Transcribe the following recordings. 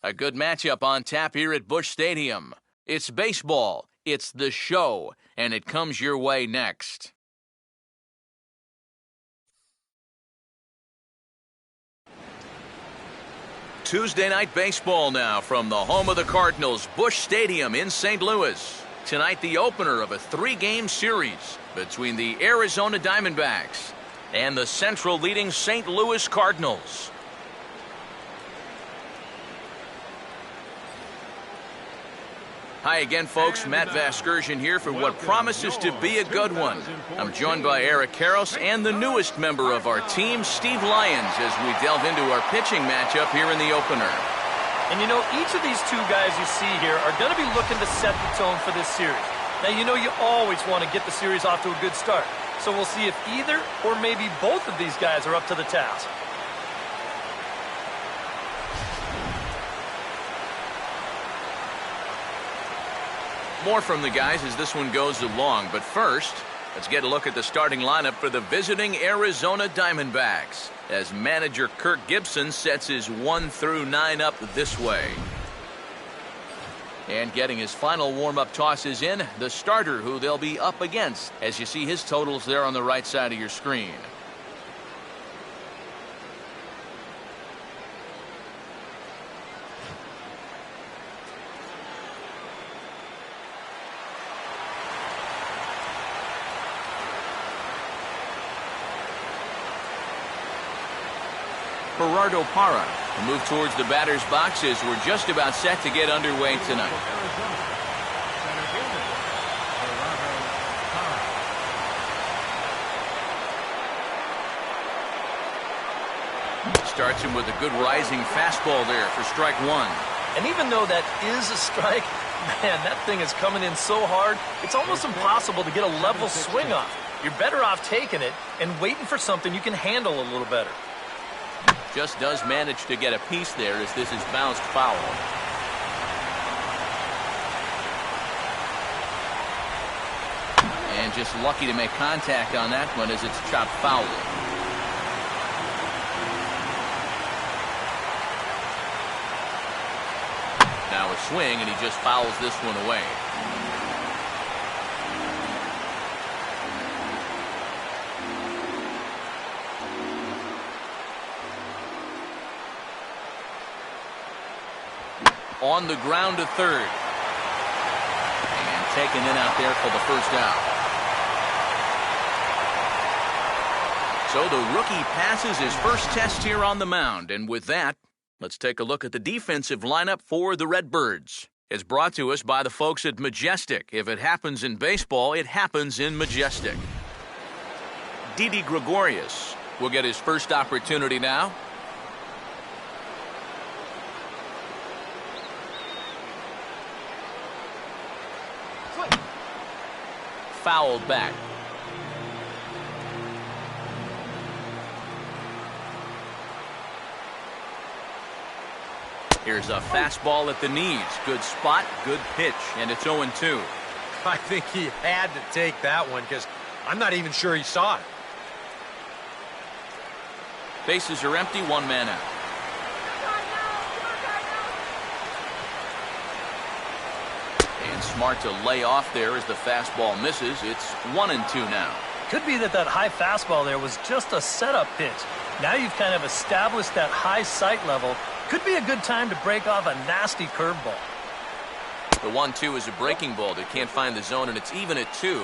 A good matchup on tap here at Busch Stadium. It's baseball, it's the show, and it comes your way next. Tuesday night baseball now from the home of the Cardinals, Busch Stadium in St. Louis. Tonight, the opener of a 3-game series between the Arizona Diamondbacks and the Central leading St. Louis Cardinals. Hi again, folks. Matt Vasgersian here for what promises to be a good one. I'm joined by Eric Karros and the newest member of our team, Steve Lyons, as we delve into our pitching matchup here in the opener. And you know, each of these two guys you see here are going to be looking to set the tone for this series. Now, you know you always want to get the series off to a good start. So we'll see if either or maybe both of these guys are up to the task. More from the guys as this one goes along, but first, let's get a look at the starting lineup for the visiting Arizona Diamondbacks as manager Kirk Gibson sets his 1 through 9 up this way. And getting his final warm-up tosses in, the starter who they'll be up against, as you see his totals there on the right side of your screen. Gerardo Parra will move towards the batter's boxes. We're just about set to get underway tonight. Starts him with a good rising fastball there for strike one. And even though that is a strike, man, that thing is coming in so hard, it's almost impossible to get a level swing off. You're better off taking it and waiting for something you can handle a little better. Just does manage to get a piece there as this is bounced foul. And just lucky to make contact on that one as it's chopped foul. Now a swing and he just fouls this one away. On the ground to third. And taken in out there for the first out. So the rookie passes his first test here on the mound. And with that, let's take a look at the defensive lineup for the Redbirds. It's brought to us by the folks at Majestic. If it happens in baseball, it happens in Majestic. Didi Gregorius will get his first opportunity now. Fouled back. Here's a fastball at the knees. Good spot, good pitch, and it's 0-2. I think he had to take that one because I'm not even sure he saw it. Bases are empty, one man out. And smart to lay off there as the fastball misses. It's 1-2 now. Could be that high fastball there was just a setup pitch. Now you've kind of established that high sight level. Could be a good time to break off a nasty curveball. The 1-2 is a breaking ball that can't find the zone, and it's even at 2.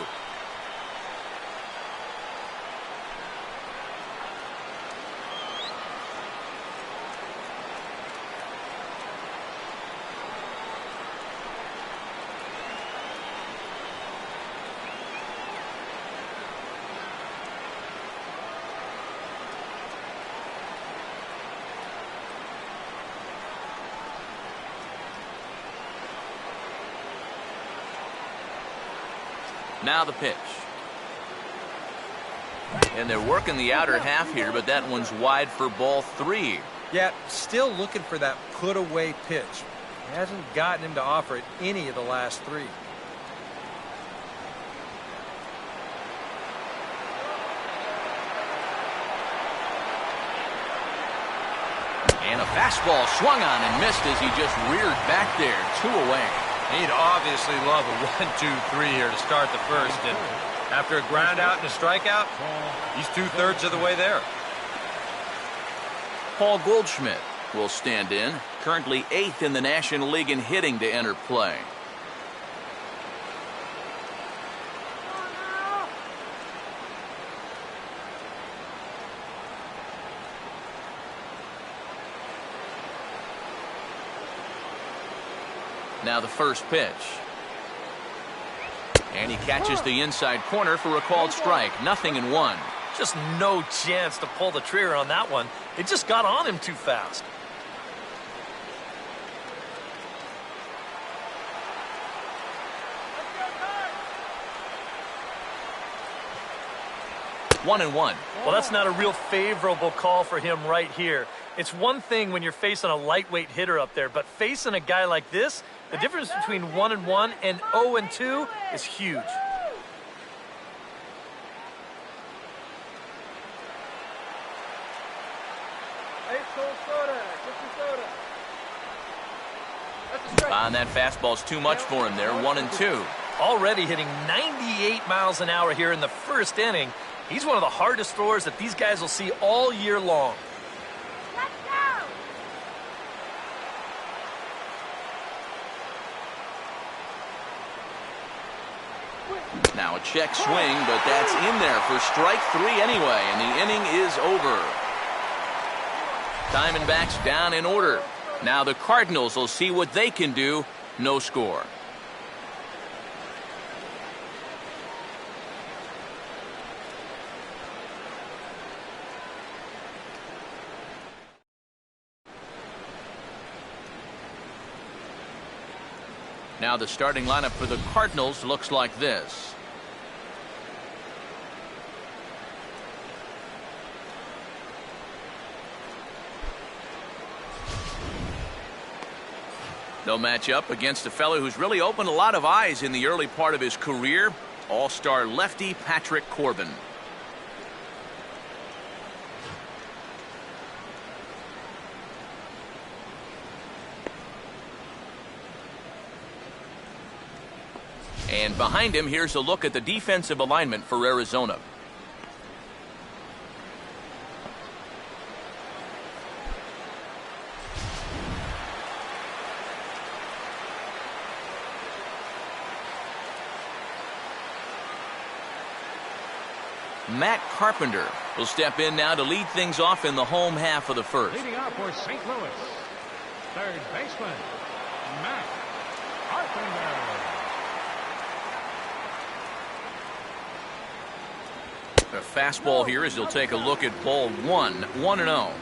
Now the pitch. And they're working the outer half here, but that one's wide for ball 3. Yeah, still looking for that put-away pitch. Hasn't gotten him to offer it any of the last 3. And a fastball swung on and missed as he just reared back there. 2 away. He'd obviously love a 1-2-3 here to start the first. And after a ground out and a strikeout, he's 2/3 of the way there. Paul Goldschmidt will stand in, currently 8th in the National League in hitting to enter play. Now the first pitch. And he catches the inside corner for a called strike. 0-1. Just no chance to pull the trigger on that one. It just got on him too fast. One and one. Well, that's not a real favorable call for him right here. It's one thing when you're facing a lightweight hitter up there, but facing a guy like this, the difference between 1-1 and 0-2 is huge. On that fastball's too much for him there. 1-2. Already hitting 98 miles an hour here in the first inning. He's one of the hardest throwers that these guys will see all year long. Let's go! Now a check swing, but that's in there for strike 3 anyway, and the inning is over. Diamondbacks down in order. Now the Cardinals will see what they can do. No score. Now the starting lineup for the Cardinals looks like this. They'll match up against a fellow who's really opened a lot of eyes in the early part of his career, all-star lefty Patrick Corbin. And behind him, here's a look at the defensive alignment for Arizona. Matt Carpenter will step in now to lead things off in the home half of the first. Leading off for St. Louis, third baseman, Matt Carpenter. A fastball here as he'll take a look at ball 1, 1-0.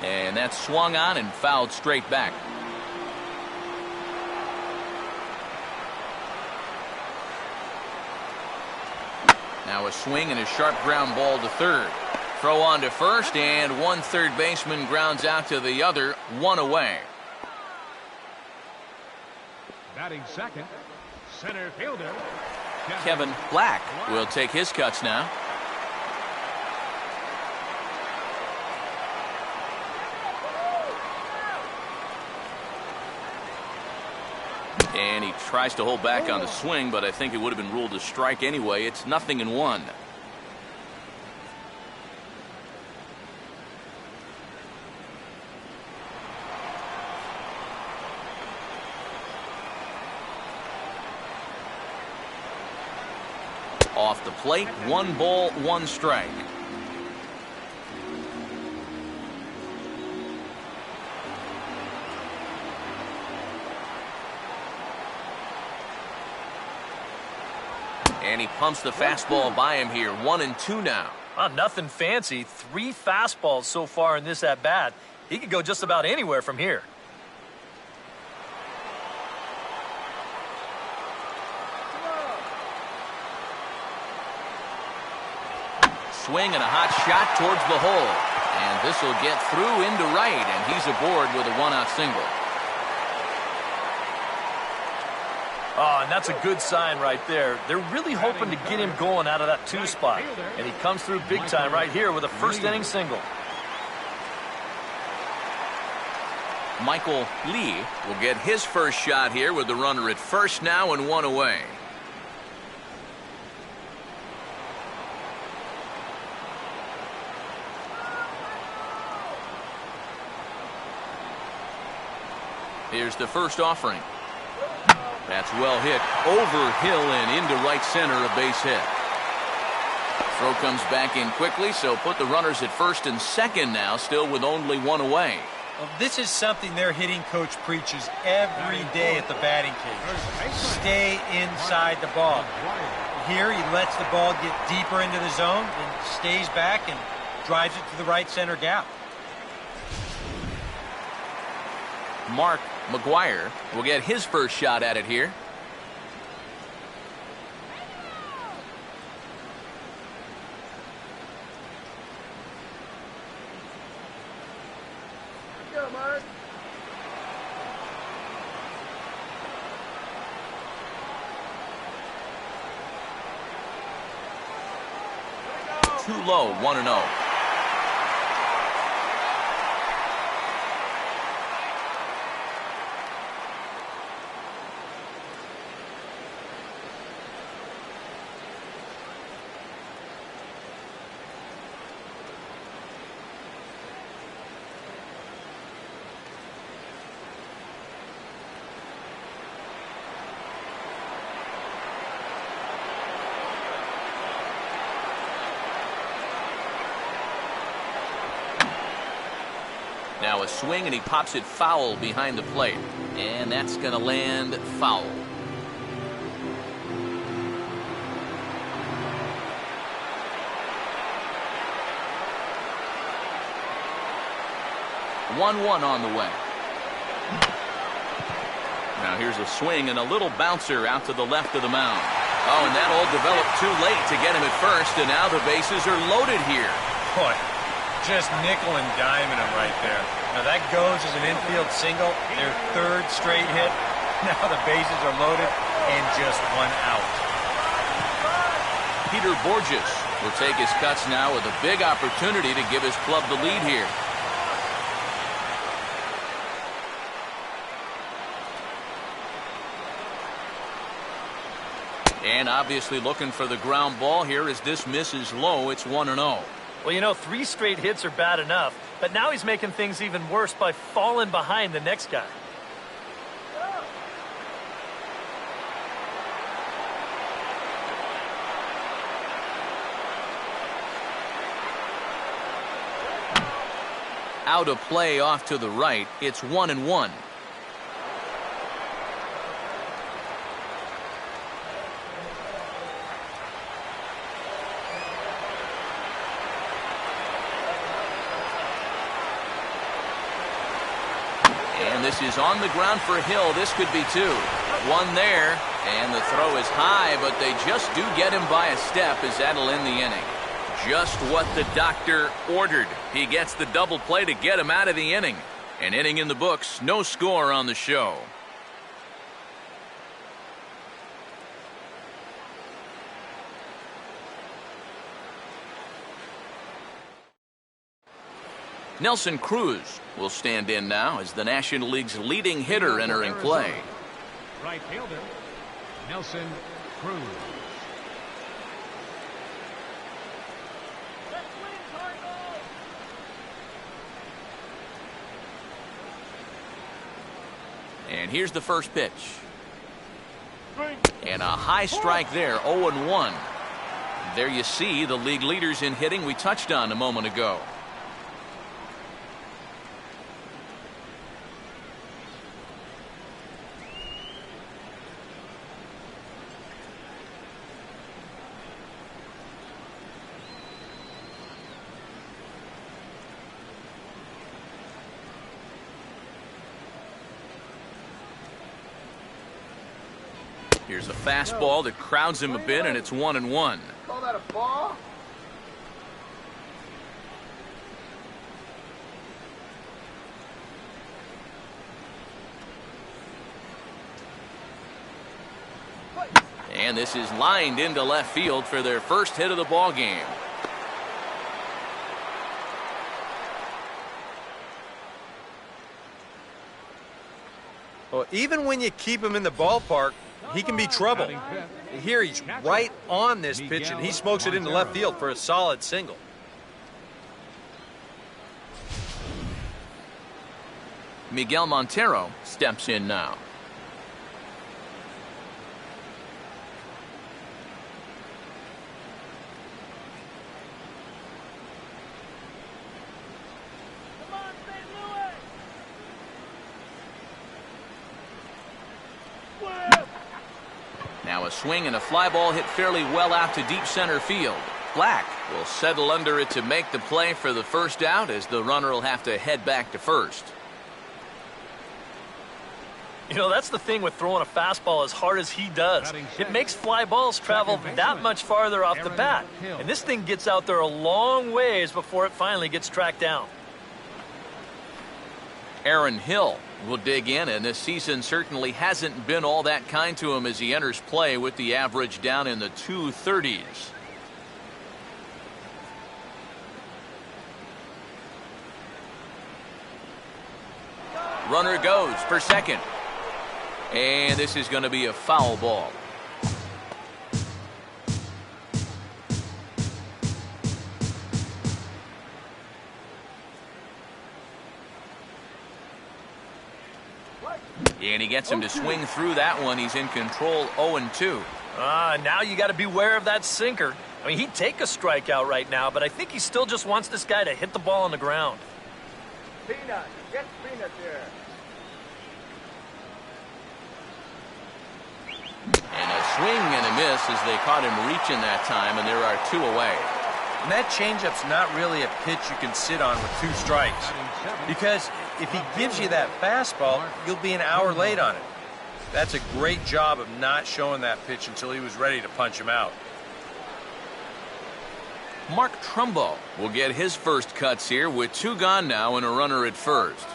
And that's swung on and fouled straight back. Now a swing and a sharp ground ball to third. Throw on to first, and one third baseman grounds out to the other, 1 away. Batting second, center fielder, Kevin Black will take his cuts now. And he tries to hold back on the swing, but I think it would have been ruled a strike anyway. It's 0-1. Off the plate, 1 ball, 1 strike. And he pumps the fastball by him here. 1-2 now. Nothing fancy. 3 fastballs so far in this at-bat. He could go just about anywhere from here. Swing and a hot shot towards the hole. And this will get through into right, and he's aboard with a one-out single. Oh, and that's a good sign right there. They're really hoping to get him going out of that 2 spot. And he comes through big time right here with a first-inning single. Michael Lee will get his first shot here with the runner at first now and 1 away. Here's the first offering. That's well hit over Hill and into right center, a base hit. Throw comes back in quickly, so put the runners at first and second now, still with only 1 away. Well, this is something their hitting coach preaches every day at the batting cage. Stay inside the ball. Here he lets the ball get deeper into the zone and stays back and drives it to the right center gap. Mark McGuire will get his first shot at it here. Go, Mark. Too low, 1-0. Now a swing, and he pops it foul behind the plate. And that's going to land foul. One on the way. Now here's a swing and a little bouncer out to the left of the mound. Oh, and that all developed too late to get him at first, and now the bases are loaded here. Boy, just nickel and diming him right there. Now that goes as an infield single, their 3rd straight hit. Now the bases are loaded and just 1 out. Peter Borges will take his cuts now with a big opportunity to give his club the lead here. And obviously looking for the ground ball here as this misses low. It's 1-0. Well, you know, 3 straight hits are bad enough, but now he's making things even worse by falling behind the next guy. Out of play off to the right. It's 1-1. And this is on the ground for Hill. This could be 2. 1 there, and the throw is high, but they just do get him by a step as that'll end the inning. Just what the doctor ordered. He gets the double play to get him out of the inning. An inning in the books, no score on the show. Nelson Cruz will stand in now as the National League's leading hitter entering play. Right fielder, Nelson Cruz. And here's the first pitch. And a high strike there, 0-1. There you see the league leaders in hitting we touched on a moment ago. Here's a fastball that crowds him a bit, and it's 1-1. Call that a ball? And this is lined into left field for their first hit of the ball game. Well, even when you keep him in the ballpark, he can be trouble. Here he's right on this pitch, and he smokes it into left field for a solid single. Miguel Montero steps in now. Now a swing and a fly ball hit fairly well out to deep center field. Black will settle under it to make the play for the first out, as the runner will have to head back to first. You know, that's the thing with throwing a fastball as hard as he does. It makes fly balls travel that much farther off the bat. And this thing gets out there a long ways before it finally gets tracked down. Aaron Hill will dig in, and this season certainly hasn't been all that kind to him as he enters play with the average down in the 230s. Runner goes for second. And this is going to be a foul ball. And he gets him to swing through that one. He's in control 0-2. Now you got to beware of that sinker. I mean, he'd take a strikeout right now, but I think he still just wants this guy to hit the ball on the ground. Peanut, get Peanut here. And a swing and a miss as they caught him reaching that time, and there are two away. And that changeup's not really a pitch you can sit on with 2 strikes. Because if he gives you that fastball, you'll be an hour late on it. That's a great job of not showing that pitch until he was ready to punch him out. Mark Trumbo will get his first cuts here with 2 gone now and a runner at first.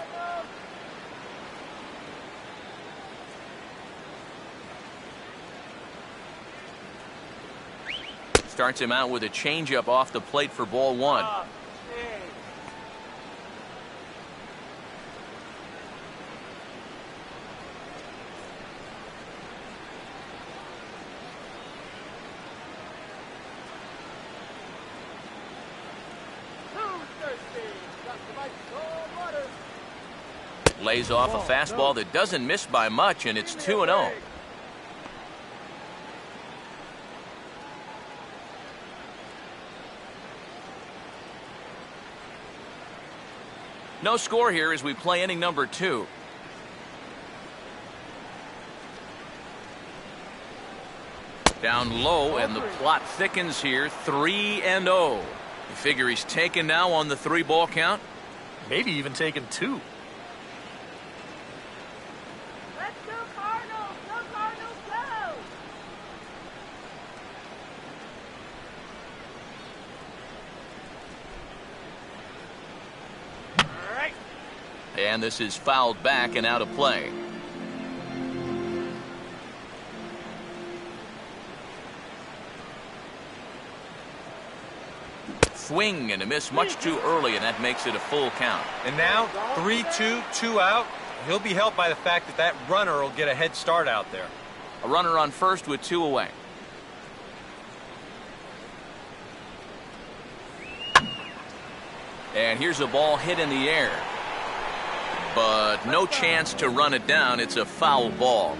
Starts him out with a changeup off the plate for ball 1. Lays off a fastball that doesn't miss by much, and it's 2-0. No score here as we play inning number 2. Down low, and the plot thickens here. 3-0. You figure he's taken now on the 3-ball count? Maybe even taking 2. Let's go Cardinals! Go Cardinals, go! All right. And this is fouled back and out of play. Swing and a miss much too early, and that makes it a full count. And now 3-2, 2 out. He'll be helped by the fact that that runner will get a head start out there. A runner on first with 2 away. And here's a ball hit in the air. But no chance to run it down. It's a foul ball.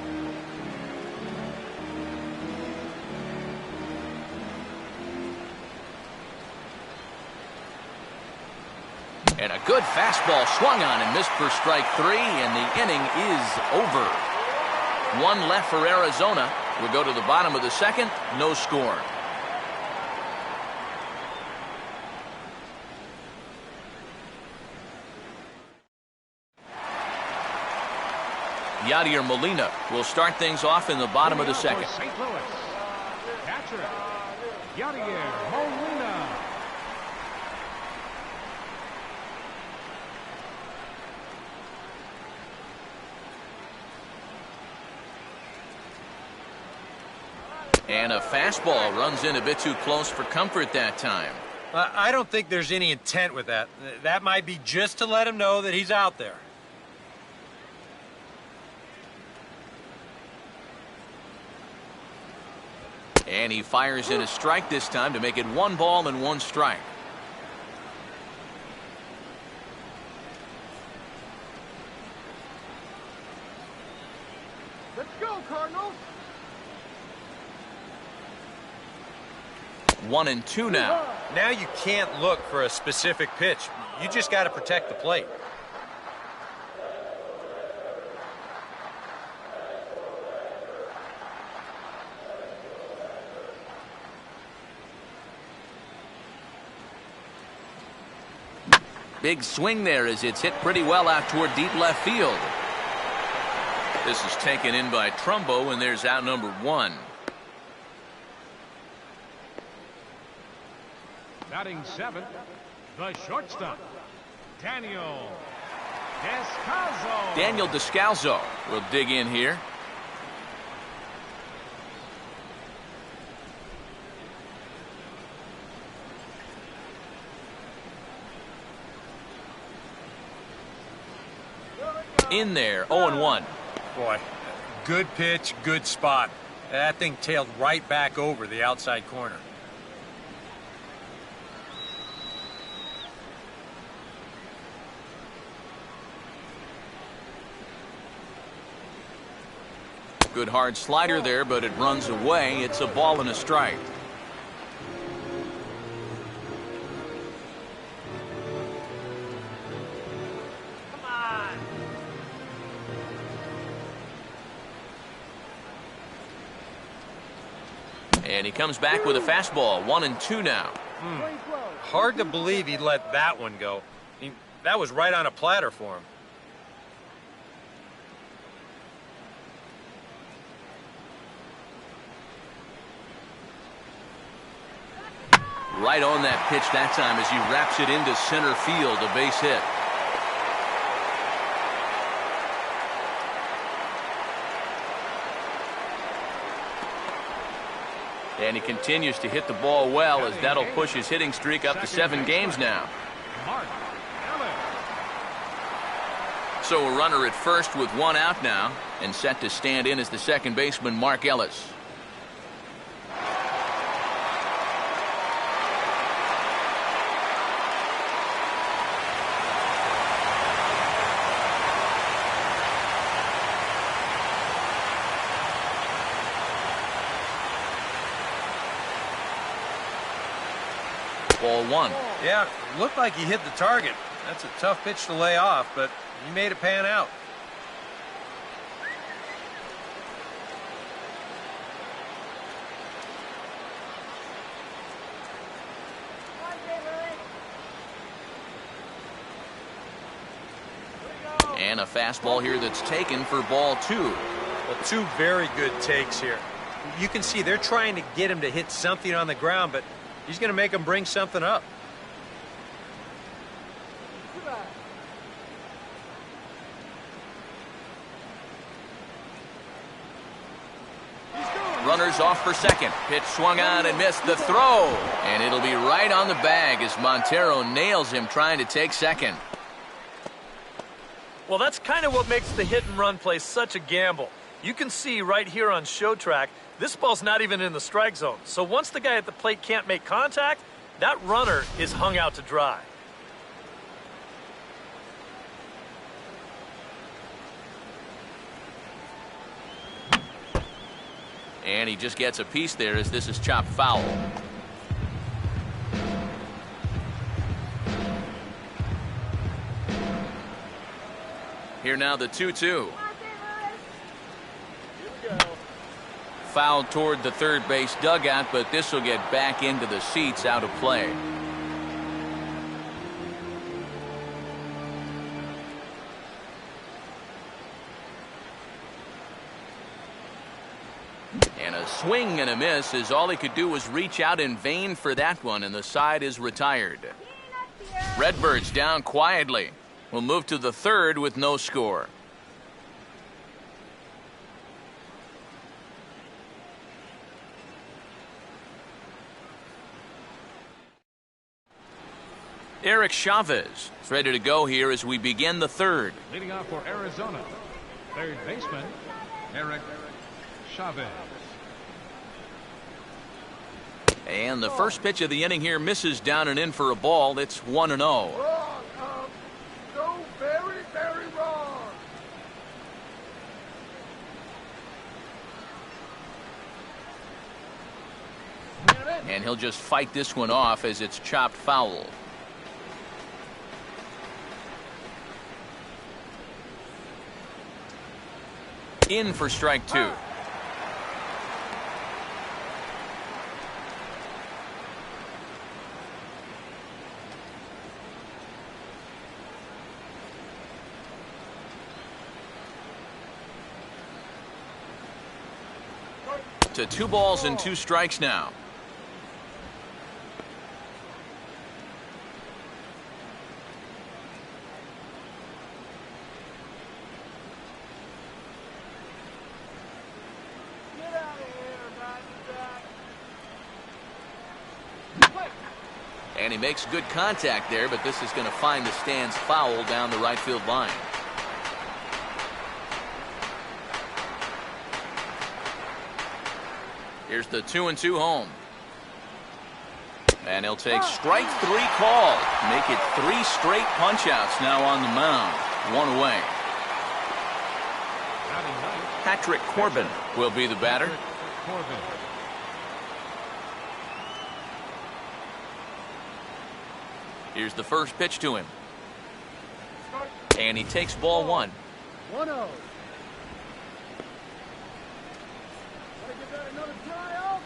And a good fastball swung on and missed for strike 3, and the inning is over. 1 left for Arizona. We'll go to the bottom of the second. No score. Yadier Molina will start things off in the bottom of the second. St. Louis, catcher, Yadier Molina. And a fastball runs in a bit too close for comfort that time. I don't think there's any intent with that. That might be just to let him know that he's out there. And he fires in a strike this time to make it 1 ball and 1 strike. Let's go, Cardinals. 1-2 now. Now you can't look for a specific pitch. You just got to protect the plate. Big swing there as it's hit pretty well out toward deep left field. This is taken in by Trumbo, and there's out number 1. Batting 7th, the shortstop, Daniel Descalzo. Daniel Descalzo will dig in here. In there, 0-1. Boy, good pitch, good spot. That thing tailed right back over the outside corner. Good hard slider there, but it runs away. It's a ball and a strike. And he comes back with a fastball. 1-2 now. Hard to believe he let that one go. That was right on a platter for him. Right on that pitch that time as he wraps it into center field, a base hit. And he continues to hit the ball well, as that'll push his hitting streak up to 7 games now. Mark Ellis. So a runner at first with 1 out now, and set to stand in as the second baseman, Mark Ellis. Ball 1. Yeah, looked like he hit the target. That's a tough pitch to lay off, but he made it pan out. And a fastball here that's taken for ball 2. Well, 2 very good takes here. You can see they're trying to get him to hit something on the ground, but he's going to make him bring something up. Runners off for second. Pitch swung on and missed the throw. And it'll be right on the bag as Montero nails him trying to take second. Well, that's kind of what makes the hit and run play such a gamble. You can see right here on show track, this ball's not even in the strike zone. So once the guy at the plate can't make contact, that runner is hung out to dry. And he just gets a piece there as this is chopped foul. Here now the 2-2. Fouled toward the third base dugout, but this will get back into the seats, out of play. And a swing and a miss, as all he could do was reach out in vain for that one, and the side is retired. Redbirds down quietly. We'll move to the third with no score. Eric Chavez is ready to go here as we begin the third. Leading off for Arizona, third baseman, Eric Chavez. And the first pitch of the inning here misses down and in for a ball. It's 1-0. Wrong. So very, very wrong. And he'll just fight this one off as it's chopped foul. In for strike two. To 2 balls and 2 strikes now. Get out of here, Diamondback. And he makes good contact there, but this is going to find the stands foul down the right field line. Here's the 2-2 home. And he'll take strike 3 call. Make it 3 straight punch-outs now on the mound. 1 away. Patrick Corbin will be the batter. Here's the first pitch to him. And he takes ball 1. 1-0. Want to give that another try out?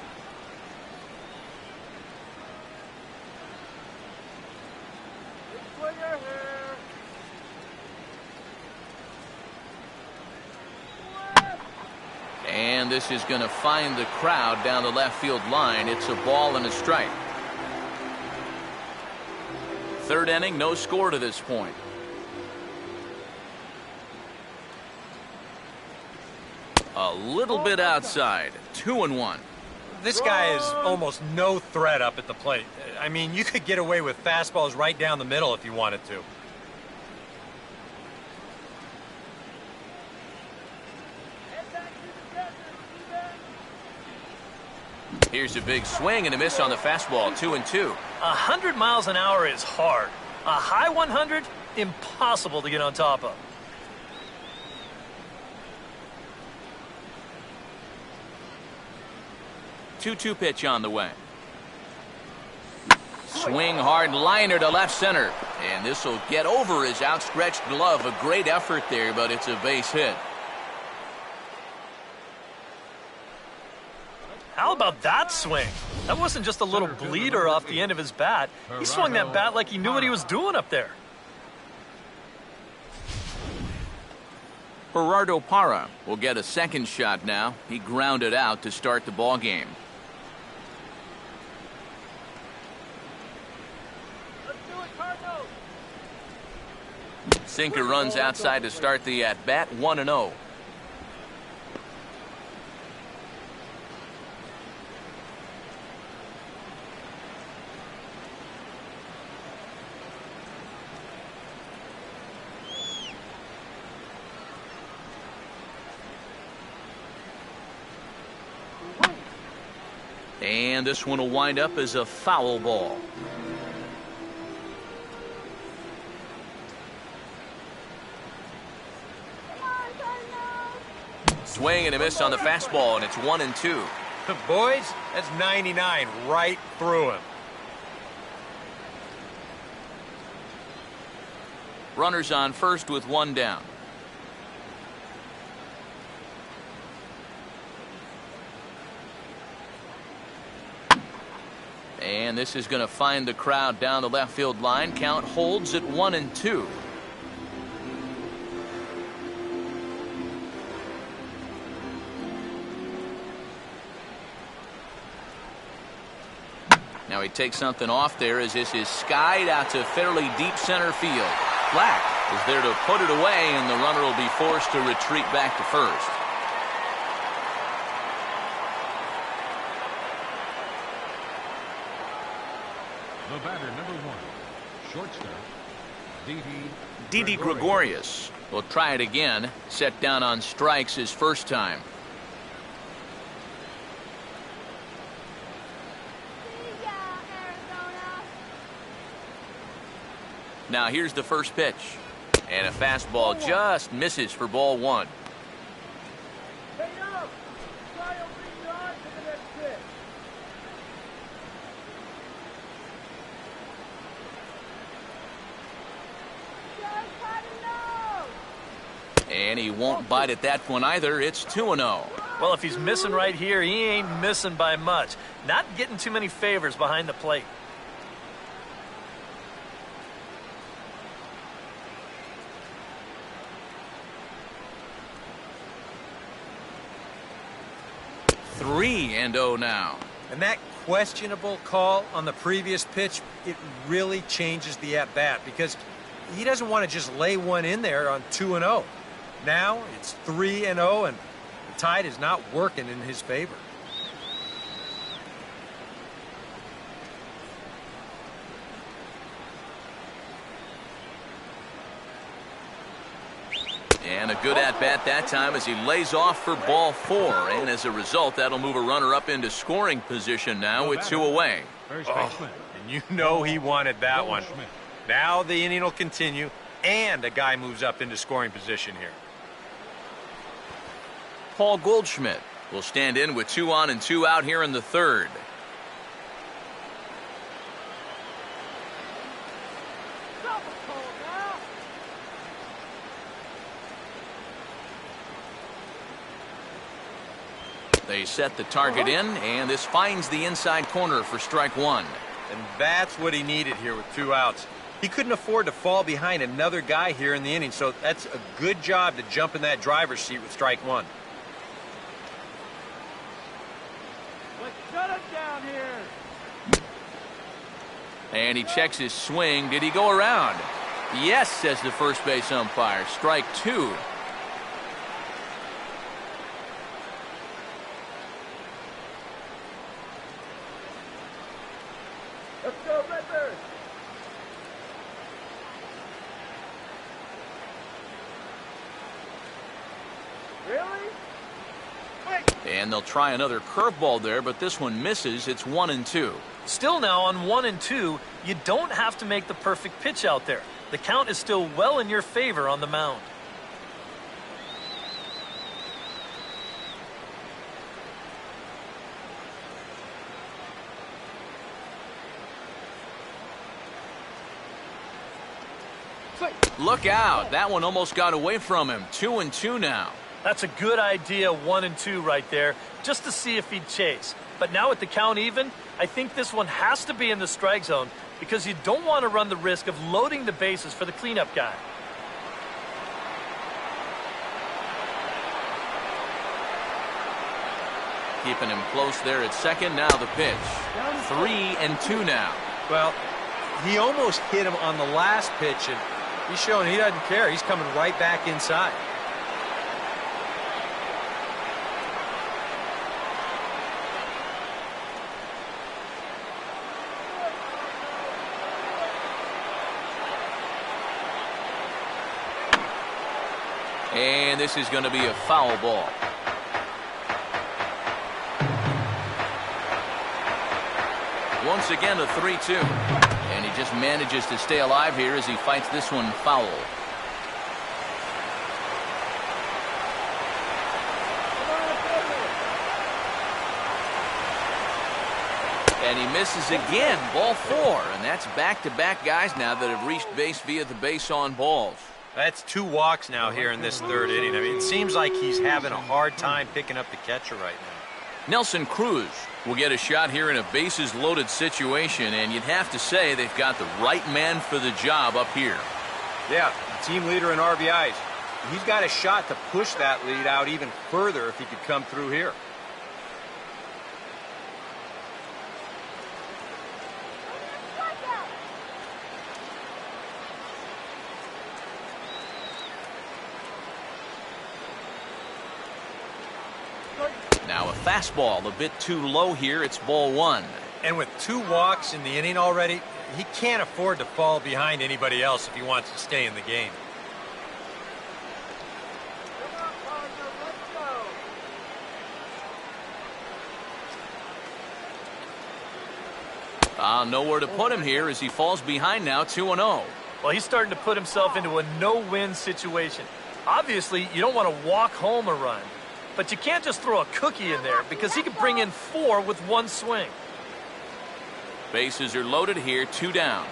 Just play your hair. And this is going to find the crowd down the left field line. It's a ball and a strike. Third inning, no score to this point. A little bit outside. 2-1. This guy is almost no threat up at the plate. I mean, you could get away with fastballs right down the middle if you wanted to. Head back to the desert, Steven. Here's a big swing and a miss on the fastball. 2-2. 100 miles an hour is hard. A high 100, impossible to get on top of. Two pitch on the way. Swing hard liner to left center. And this will get over his outstretched glove. A great effort there, but it's a base hit. How about that swing? That wasn't just a little bleeder off the end of his bat. He swung that bat like he knew what he was doing up there. Gerardo Parra will get a second shot now. He grounded out to start the ball game. Let's do it, Cardinals. Sinker runs outside to start the at-bat. 1-0. And this one will wind up as a foul ball. Swing and a miss on the fastball, and it's 1-2. Boys, that's 99 right through him. Runners on first with 1 down. And this is going to find the crowd down the left field line. Count holds at 1-2. Now he takes something off there as this is skied out to fairly deep center field. Black is there to put it away, and the runner will be forced to retreat back to first. The batter, number 1, shortstop, Didi Gregorius will try it again. Set down on strikes his first time. See ya, Arizona. Now here's the first pitch. And a fastball just misses for ball one. Hey, up! Try opening your eyes to the next pitch. Go Cardinals! And he won't bite at that one either. It's 2-0. Well, if he's missing right here, he ain't missing by much. Not getting too many favors behind the plate. Three and 0 now. And that questionable call on the previous pitch, it really changes the at-bat because he doesn't want to just lay one in there on 2-0. Now it's 3-0, and the tide is not working in his favor. And a good at-bat that time as he lays off for ball four. And as a result, that'll move a runner up into scoring position now with two away. first baseman. And you know he wanted that one. Goldschmidt. Now the inning will continue, and a guy moves up into scoring position here. Paul Goldschmidt will stand in with 2 on and 2 out here in the third. Double call now. They set the target in, and this finds the inside corner for strike one. And that's what he needed here with 2 outs. He couldn't afford to fall behind another guy here in the inning, so that's a good job to jump in that driver's seat with strike one. Let's shut him down here. And he checks his swing. Did he go around? Yes, says the first base umpire. Strike two. Let's go, Redbirds. Really? And they'll try another curveball there, but this one misses. It's 1 and 2. Still now on 1 and 2, you don't have to make the perfect pitch out there. The count is still well in your favor on the mound. Look out. That one almost got away from him. 2 and 2 now. That's a good idea, 1 and 2 right there, just to see if he'd chase. But now with the count even, I think this one has to be in the strike zone because you don't want to run the risk of loading the bases for the cleanup guy. Keeping him close there at second. Now the pitch. 3 and 2 now. Well, he almost hit him on the last pitch, and he's showing he doesn't care. He's coming right back inside. And this is going to be a foul ball. Once again, a 3-2. And he just manages to stay alive here as he fights this one foul. And he misses again, ball 4. And that's back-to-back guys now that have reached base via the base on balls. That's 2 walks now here in this third inning. I mean, it seems like he's having a hard time picking up the catcher right now. Nelson Cruz will get a shot here in a bases-loaded situation, and you'd have to say they've got the right man for the job up here. Yeah, team leader in RBIs. He's got a shot to push that lead out even further if he could come through here. Now a fastball a bit too low here. It's ball 1. And with 2 walks in the inning already, He can't afford to fall behind anybody else if he wants to stay in the game. Come on, Cardinals, let's go. Nowhere to put him here as he falls behind now 2-0. Well, he's starting to put himself into a no-win situation. Obviously, you don't want to walk home a run, but you can't just throw a cookie in there because he could bring in 4 with one swing. Bases are loaded here, 2 down.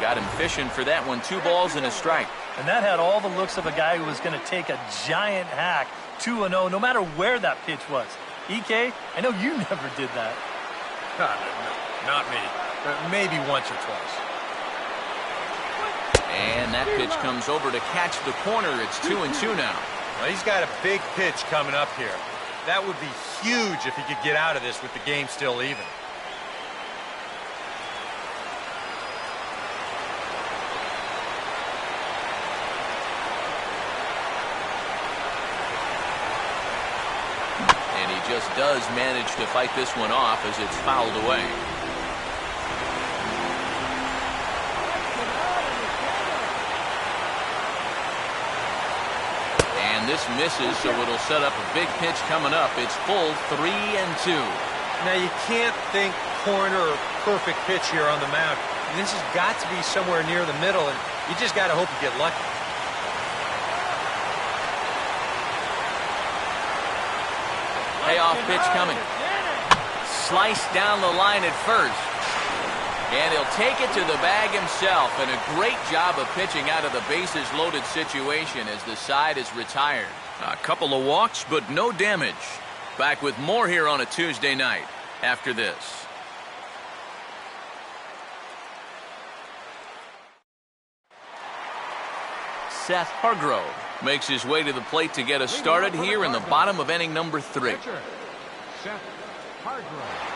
Got him fishing for that one, 2 balls and a strike. And that had all the looks of a guy who was going to take a giant hack, 2-0, no matter where that pitch was. EK, I know you never did that. No, not me. Maybe once or twice. And that pitch comes over to catch the corner. It's 2-2 now. Well, he's got a big pitch coming up here. That would be huge if he could get out of this with the game still even. And he just does manage to fight this one off as it's fouled away. And this misses, so it'll set up a big pitch coming up. It's full 3-2. Now, you can't think corner or perfect pitch here on the mound. This has got to be somewhere near the middle, and you just got to hope you get lucky. Payoff pitch coming. Sliced down the line at first. And he'll take it to the bag himself. And a great job of pitching out of the bases loaded situation as the side is retired. A couple of walks, but no damage. Back with more here on a Tuesday night after this. Seth Hargrove makes his way to the plate to get us started here in the bottom of inning number 3. Pitcher, Seth Hargrove.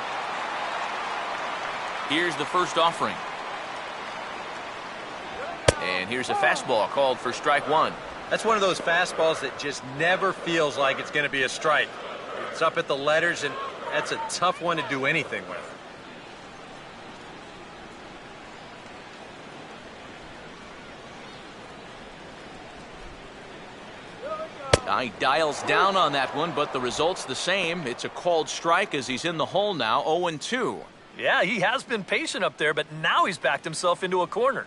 Here's the first offering. And here's a fastball called for strike 1. That's one of those fastballs that just never feels like it's going to be a strike. It's up at the letters, and that's a tough one to do anything with. He dials down on that one, but the result's the same. It's a called strike as he's in the hole now, 0-2. Yeah, he has been patient up there, but now he's backed himself into a corner.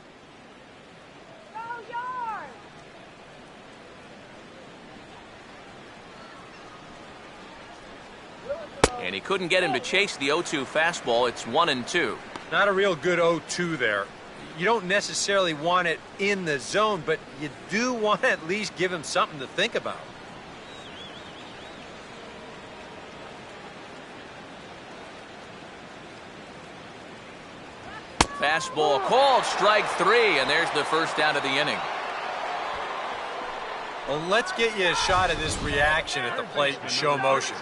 Go yard! And he couldn't get him to chase the 0-2 fastball. It's 1-2. Not a real good 0-2 there. You don't necessarily want it in the zone, but you do want to at least give him something to think about. Fastball called, strike 3, and there's the first out of the inning. Well, let's get you a shot of this reaction at the plate in show motion.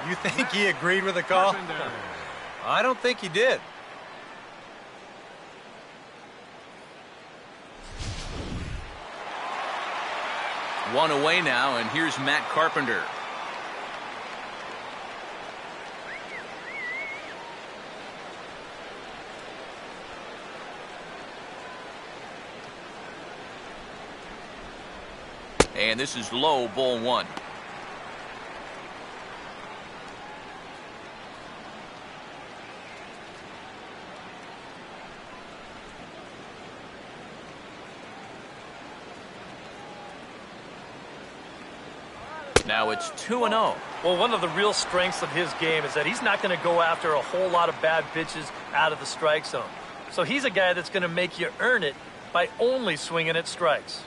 You think he agreed with the call? I don't think he did. One away now, and here's Matt Carpenter. And this is low, ball 1. Now it's 2-0. Well, one of the real strengths of his game is that he's not going to go after a whole lot of bad pitches out of the strike zone. So he's a guy that's going to make you earn it by only swinging at strikes.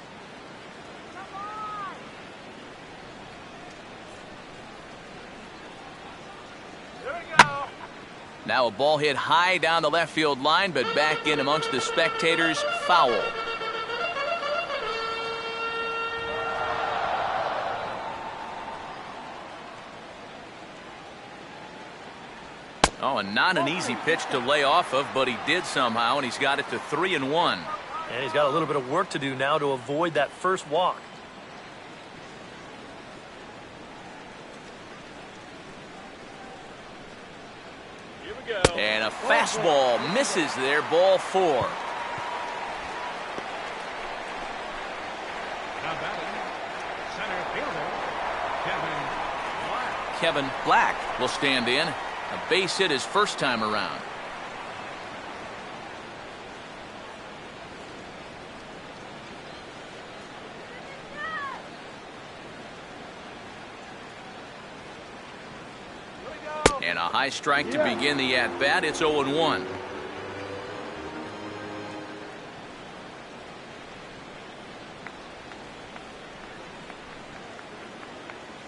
Now a ball hit high down the left field line, but back in amongst the spectators, foul. Oh, and not an easy pitch to lay off of, but he did somehow, and he's got it to 3-1. And he's got a little bit of work to do now to avoid that first walk. And a fastball misses there, ball 4. Now batting, center fielder, Kevin Black. Kevin Black will stand in. A base hit his first time around. And a high strike to begin the at-bat. It's 0-1.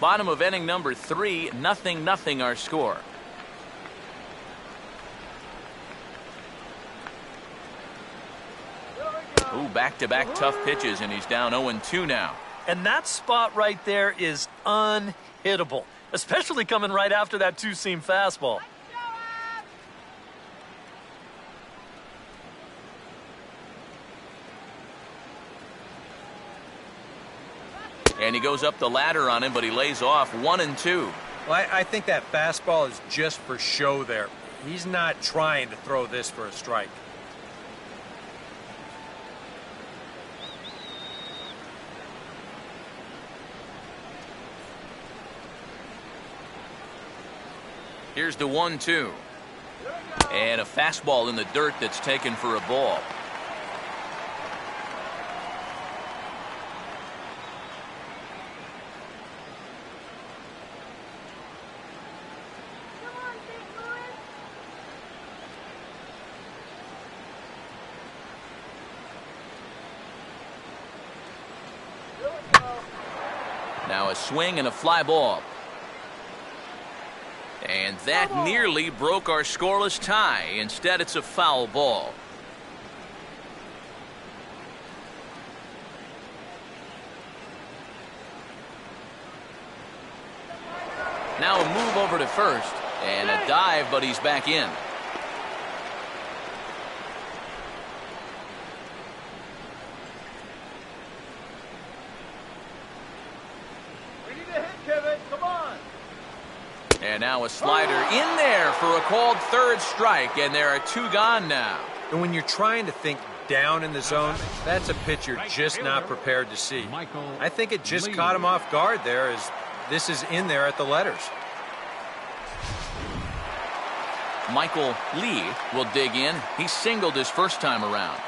Bottom of inning number 3, 0-0 our score. Ooh, back-to-back tough pitches, and he's down 0-2 now. And that spot right there is unhittable, especially coming right after that two-seam fastball. And he goes up the ladder on him, but he lays off 1-2. Well, I think that fastball is just for show there. He's not trying to throw this for a strike. Here's the 1-2. And a fastball in the dirt that's taken for a ball. Now a swing and a fly ball. And that nearly broke our scoreless tie. Instead, it's a foul ball. Now a move over to first. And a dive, but he's back in. And now a slider in there for a called third strike, and there are 2 gone now. And when you're trying to think down in the zone, that's a pitch you're just not prepared to see. I think it just caught him off guard there as this is in there at the letters. Michael Lee will dig in. He singled his first time around.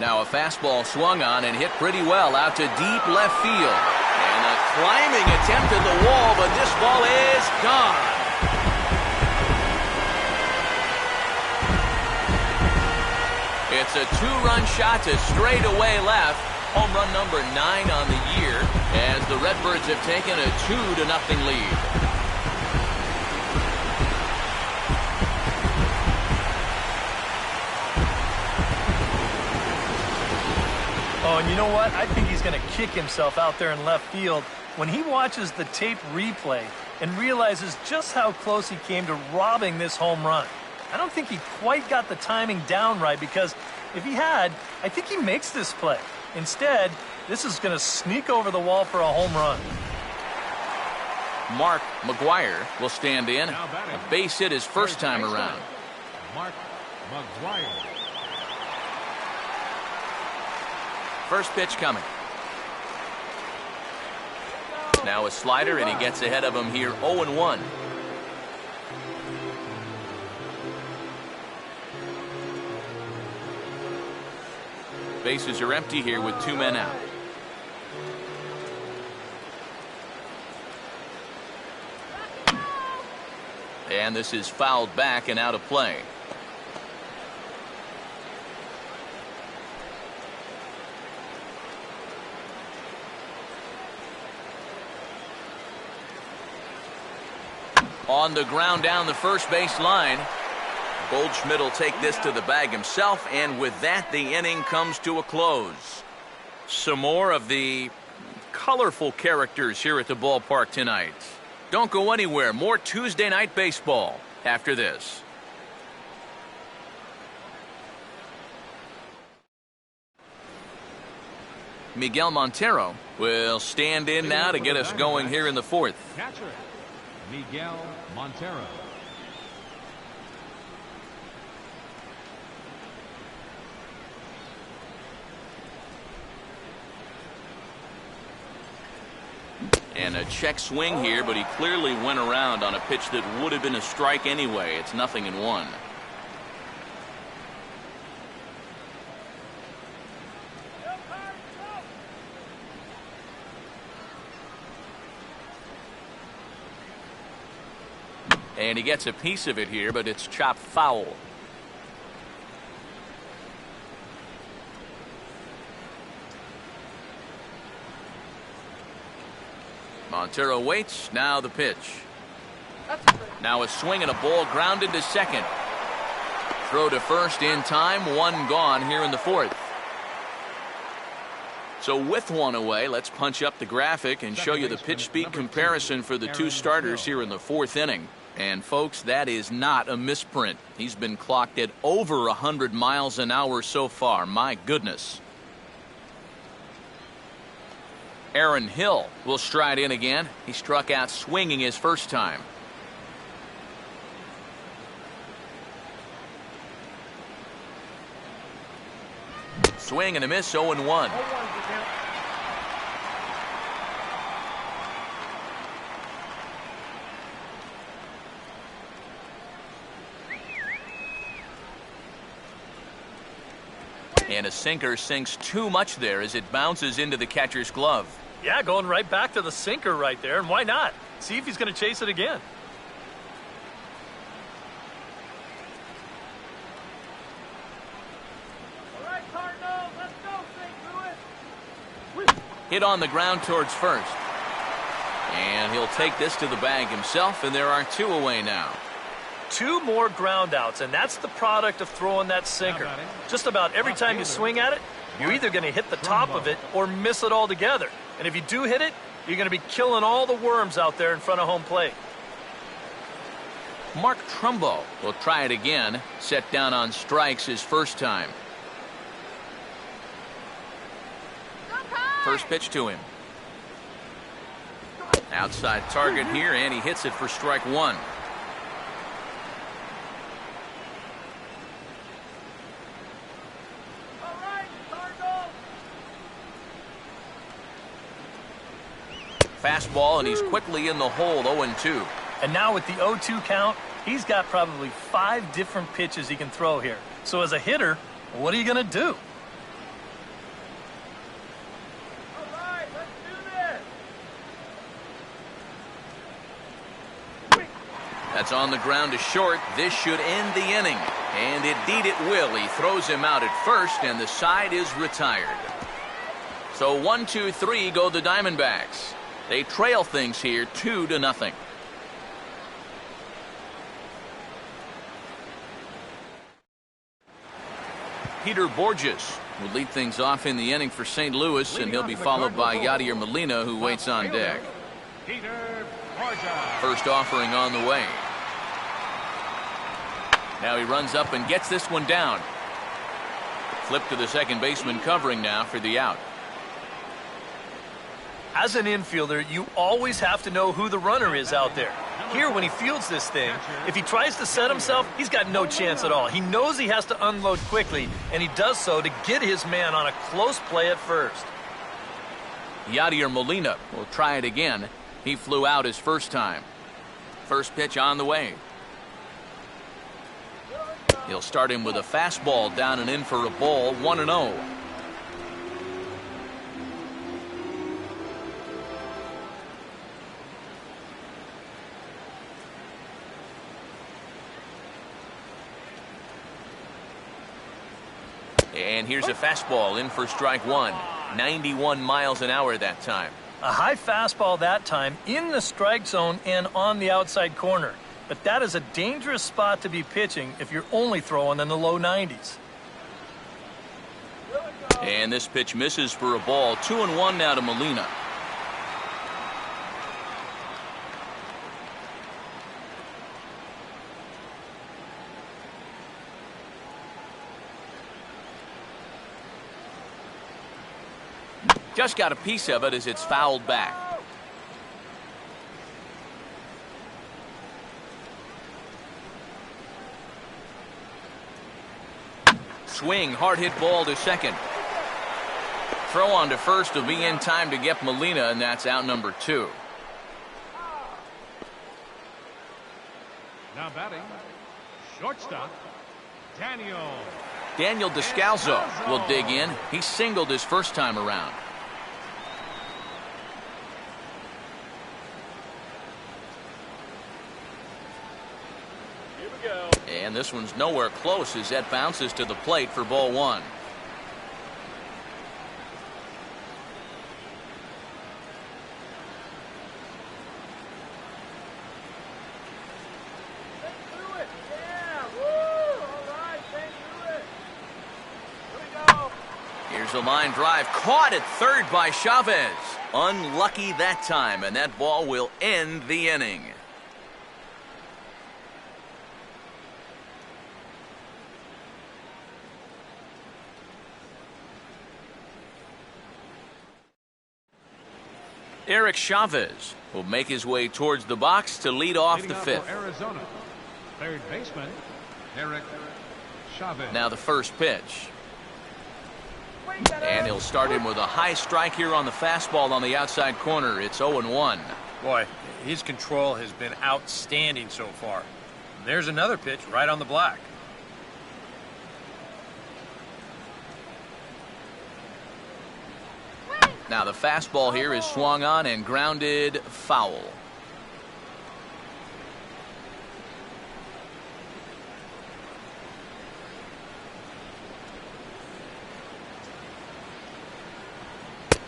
Now a fastball swung on and hit pretty well out to deep left field. And a climbing attempt at the wall, but this ball is gone. It's a 2-run shot to straightaway left. Home run number 9 on the year as the Redbirds have taken a 2-0 lead. Oh, and you know what? I think he's going to kick himself out there in left field when he watches the tape replay and realizes just how close he came to robbing this home run. I don't think he quite got the timing down right, because if he had, I think he makes this play. Instead, this is going to sneak over the wall for a home run. Mark McGuire will stand in. A base hit his first time around. Mark McGuire. First pitch coming. Now a slider, and he gets ahead of him here, 0-1. Bases are empty here with 2 men out. And this is fouled back and out of play. On the ground down the first base line. Goldschmidt will take this to the bag himself, and with that, the inning comes to a close. Some more of the colorful characters here at the ballpark tonight. Don't go anywhere. More Tuesday Night Baseball after this. Miguel Montero will stand in now to get us going here in the fourth. Catcher, Miguel Montero. And a check swing here, but he clearly went around on a pitch that would have been a strike anyway. It's 0-1. And he gets a piece of it here, but it's chopped foul. Montero waits. Now the pitch. Now a swing and a ball grounded to second. Throw to first in time. One gone here in the fourth. So with one away, let's punch up the graphic and show you the pitch speed comparison for the two starters here in the fourth inning. And folks, that is not a misprint. He's been clocked at over 100 miles an hour so far. My goodness. Aaron Hill will stride in again. He struck out swinging his first time. Swing and a miss, 0-1. And a sinker sinks too much there as it bounces into the catcher's glove. Yeah, going right back to the sinker right there, and why not? See if he's going to chase it again. All right, Cardinals, let's go, St. Louis. Hit on the ground towards first. And he'll take this to the bag himself, and there are two away now. Two more ground outs, and that's the product of throwing that sinker. Just about every time you swing at it, you're either going to hit the top of it or miss it altogether. And if you do hit it, you're going to be killing all the worms out there in front of home plate. Mark Trumbo will try it again. Set down on strikes his first time. First pitch to him. Outside target here, and he hits it for strike one. Fastball, and he's quickly in the hole, 0-2. And now with the 0-2 count, he's got probably 5 different pitches he can throw here. So as a hitter, what are you going to do? All right, let's do this. That's on the ground to short. This should end the inning. And indeed it will. He throws him out at first, and the side is retired. So 1-2-3 go the Diamondbacks. They trail things here 2-0. Peter Borges will lead things off in the inning for St. Louis, and he'll be followed by Yadier Molina, who waits on deck. First offering on the way. Now he runs up and gets this one down. Flip to the second baseman covering now for the out. As an infielder, you always have to know who the runner is out there. Here, when he fields this thing, if he tries to set himself, he's got no chance at all. He knows he has to unload quickly, and he does so to get his man on a close play at first. Yadier Molina will try it again. He flew out his first time. First pitch on the way. He'll start him with a fastball down and in for a ball, 1-0. And here's a fastball in for strike one. 91 miles an hour that time. A high fastball that time in the strike zone and on the outside corner. But that is a dangerous spot to be pitching if you're only throwing in the low 90s. And this pitch misses for a ball. 2-1 now to Molina. Just got a piece of it as it's fouled back. Swing, hard hit ball to second. Throw on to first will be in time to get Molina, and that's out number 2. Now batting, shortstop, Daniel Descalzo will dig in. He singled his first time around. Here we go. And this one's nowhere close as that bounces to the plate for ball 1. Here's a line drive caught at third by Chavez. Unlucky that time, and that ball will end the inning. Eric Chavez will make his way towards the box to lead off the 5th. Arizona, third baseman, Eric Chavez. Now the first pitch. And he'll start him with a high strike here on the fastball on the outside corner. It's 0-1. Boy, his control has been outstanding so far. There's another pitch right on the black. Now the fastball here is swung on and grounded foul.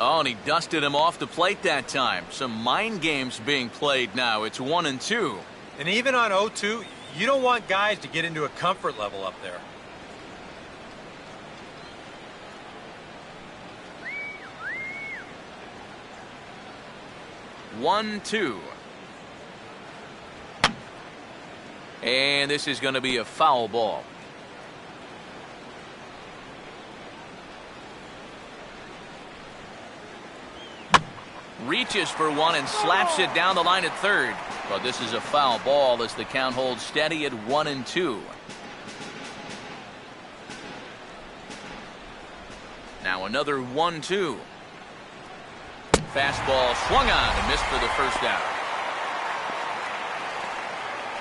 Oh, and he dusted him off the plate that time. Some mind games being played now. It's 1-2. And even on 0-2, you don't want guys to get into a comfort level up there. One, two. And this is going to be a foul ball. Reaches for one and slaps it down the line at third. But this is a foul ball as the count holds steady at 1-2. Now another 1-2. Fastball swung on and missed for the first out.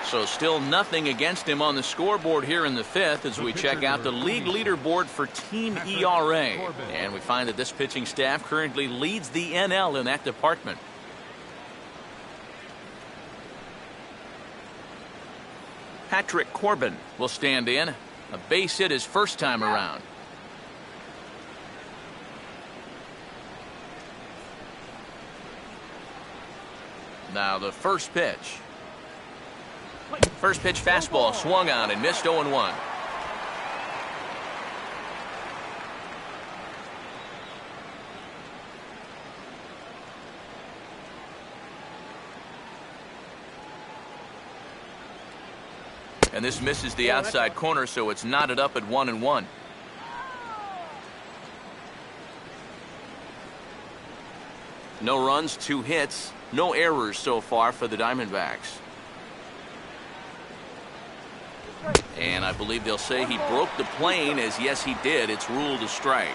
So still nothing against him on the scoreboard here in the 5th as we check out the league leaderboard for team ERA. And we find that this pitching staff currently leads the NL in that department. Patrick Corbin will stand in. A base hit his first time around. Now the first pitch. First pitch fastball swung on and missed 0-1. And this misses the outside corner, so it's knotted up at 1-1. No runs, 2 hits, no errors so far for the Diamondbacks. And I believe they'll say he broke the plane, as yes he did. It's ruled a strike.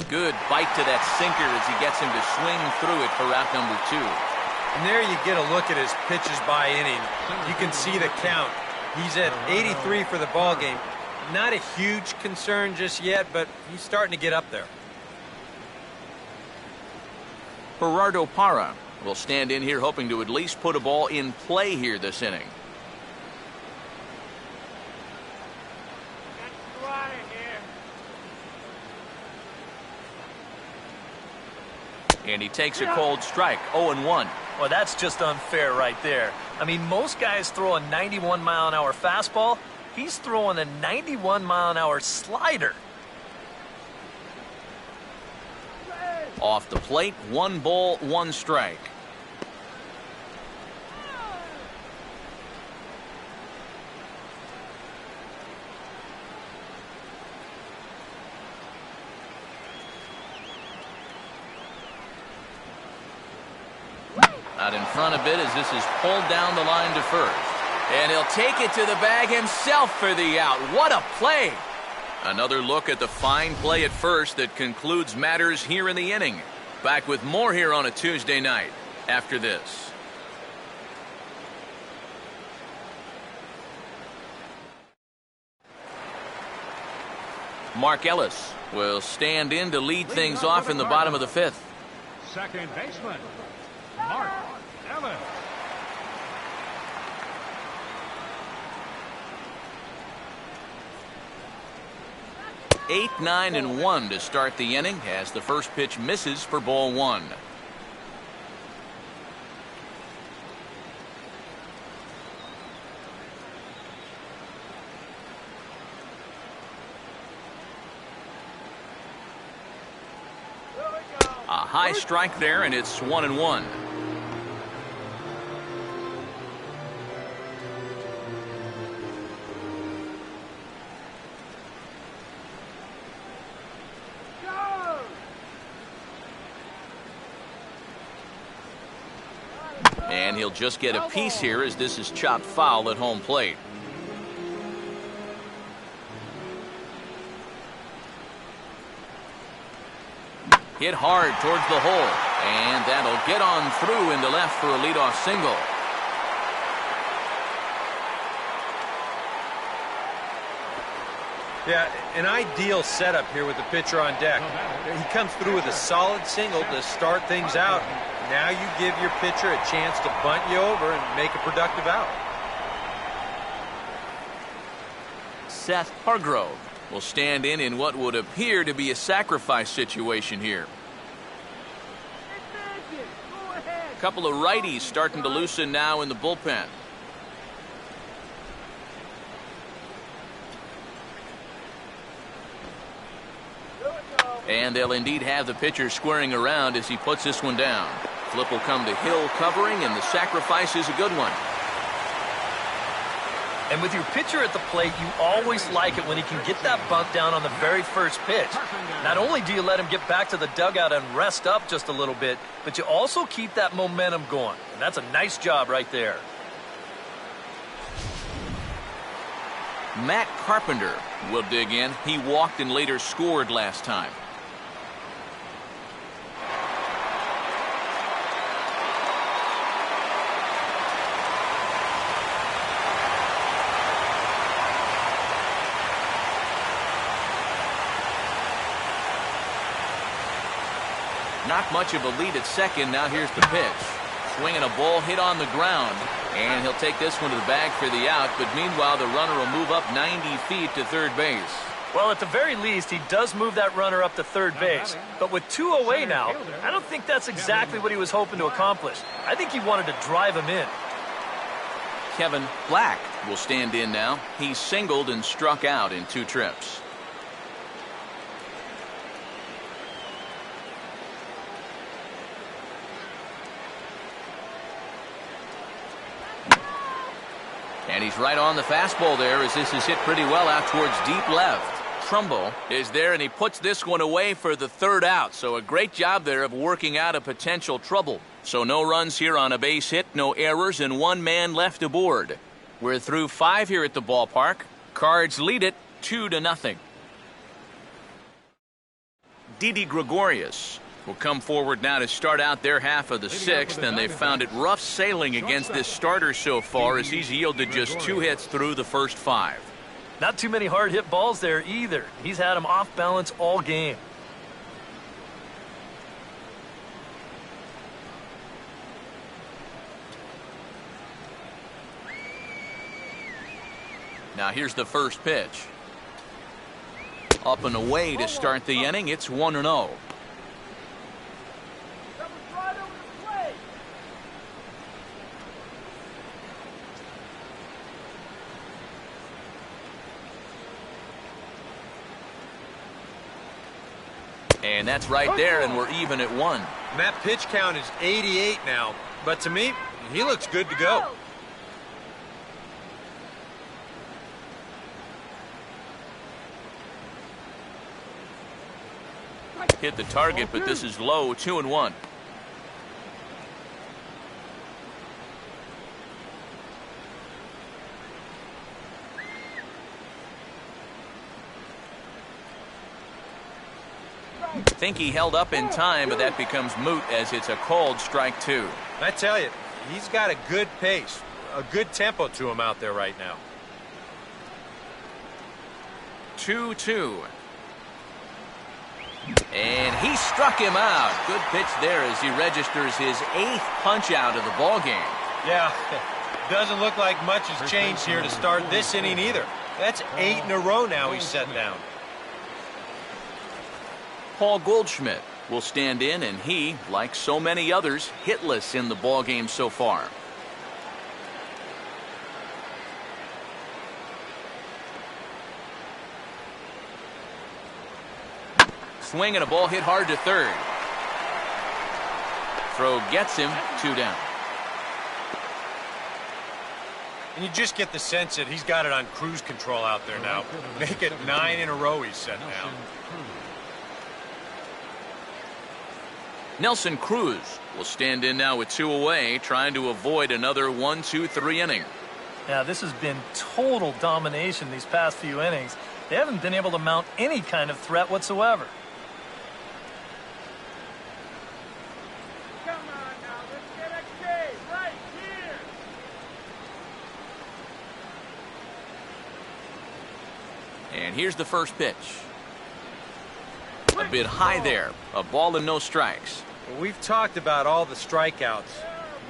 Good bite to that sinker as he gets him to swing through it for out number 2. And there you get a look at his pitches by inning. You can see the count. He's at 83 for the ball game. Not a huge concern just yet, but he's starting to get up there. Gerardo Parra will stand in here hoping to at least put a ball in play here this inning. And he takes a cold strike, 0-1. Well, that's just unfair right there. I mean, most guys throw a 91-mile-an-hour fastball. He's throwing a 91-mile-an-hour slider. Off the plate, 1 ball, 1 strike. Out in front a bit as this is pulled down the line to first. And he'll take it to the bag himself for the out. What a play! Another look at the fine play at first that concludes matters here in the inning. Back with more here on a Tuesday night after this. Mark Ellis will stand in to lead things off in the bottom of the 5th. Second baseman, Mark Ellis. 8, 9, and 1 to start the inning as the first pitch misses for ball 1. A high strike there, and it's 1-1. And he'll just get a piece here as this is chopped foul at home plate. Hit hard towards the hole, and that'll get on through into left for a leadoff single. Yeah, an ideal setup here with the pitcher on deck. He comes through with a solid single to start things out. Now you give your pitcher a chance to bunt you over and make a productive out. Seth Hargrove will stand in what would appear to be a sacrifice situation here. A couple of righties starting to loosen now in the bullpen. And they'll indeed have the pitcher squaring around as he puts this one down. Flip will come to Hill covering, and the sacrifice is a good one. And with your pitcher at the plate, you always like it when he can get that bunt down on the very first pitch. Not only do you let him get back to the dugout and rest up just a little bit, but you also keep that momentum going. And that's a nice job right there. Matt Carpenter will dig in. He walked and later scored last time. Not much of a lead at second. Now here's the pitch. Swinging a ball hit on the ground. And he'll take this one to the bag for the out. But meanwhile, the runner will move up 90 feet to third base. Well, at the very least, he does move that runner up to third base. But with 2 away now, I don't think that's exactly what he was hoping to accomplish. I think he wanted to drive him in. Kevin Black will stand in now. He singled and struck out in 2 trips. And he's right on the fastball there as this is hit pretty well out towards deep left. Trumbo is there, and he puts this one away for the 3rd out. So a great job there of working out a potential trouble. So no runs here on a base hit, no errors, and 1 man left aboard. We're through 5 here at the ballpark. Cards lead it 2-0. Didi Gregorius will come forward now to start out their half of the 6th, and they've found it rough sailing against this starter so far as he's yielded just 2 hits through the first 5. Not too many hard hit balls there either. He's had him off balance all game. Now here's the first pitch. Up and away to start the inning. It's 1-0. And that's right there, and we're even at 1. And that pitch count is 88 now. But to me, he looks good to go. Hit the target, but this is low, 2-1. Think he held up in time, but that becomes moot as it's a called strike 2. I tell you, he's got a good pace, a good tempo to him out there right now. 2-2. And he struck him out. Good pitch there as he registers his 8th punch out of the ball game. Yeah, doesn't look like much has changed here to start this inning either. That's 8 in a row now he's set down. Paul Goldschmidt will stand in, and he, like so many others, hitless in the ball game so far. Swing and a ball hit hard to third. Throw gets him, 2 down. And you just get the sense that he's got it on cruise control out there now. Make it 9 in a row he's set down. Nelson Cruz will stand in now with 2 away, trying to avoid another 1-2-3 inning. Yeah, this has been total domination these past few innings. They haven't been able to mount any kind of threat whatsoever. Come on now, let's get a K right here. And here's the first pitch. A bit high there. A ball and no strikes. Well, we've talked about all the strikeouts.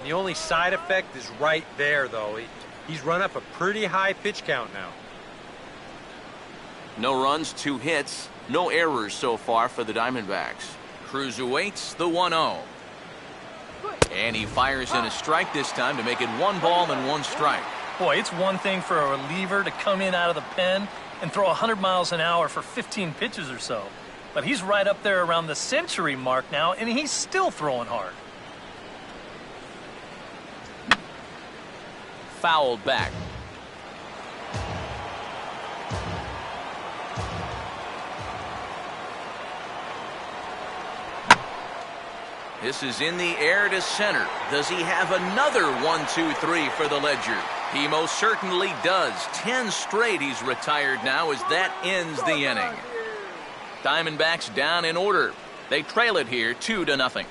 The only side effect is right there, though. He's run up a pretty high pitch count now. No runs, 2 hits, no errors so far for the Diamondbacks. Cruz awaits the 1-0. And he fires in a strike this time to make it 1 ball and 1 strike. Boy, it's one thing for a reliever to come in out of the pen and throw 100 miles an hour for 15 pitches or so. But he's right up there around the century mark now, and he's still throwing hard. Fouled back. This is in the air to center. Does he have another 1-2-3 for the Ledger? He most certainly does. 10 straight he's retired now as that ends the inning. Diamondbacks down in order. They trail it here 2-0.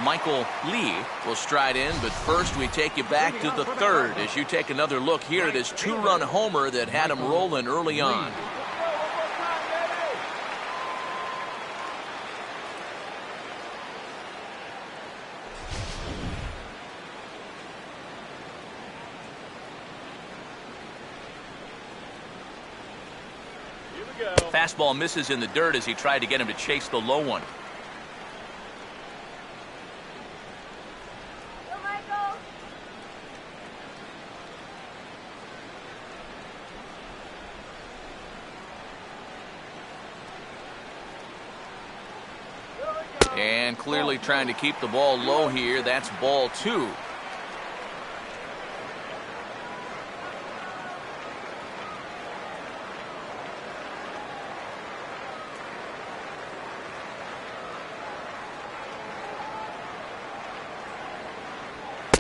Michael Lee will stride in, but first we take you back to the 3rd as you take another look here at his 2-run homer that had him rolling early on. Fastball misses in the dirt as he tried to get him to chase the low one. Go, Michael. And clearly trying to keep the ball low here. That's ball 2.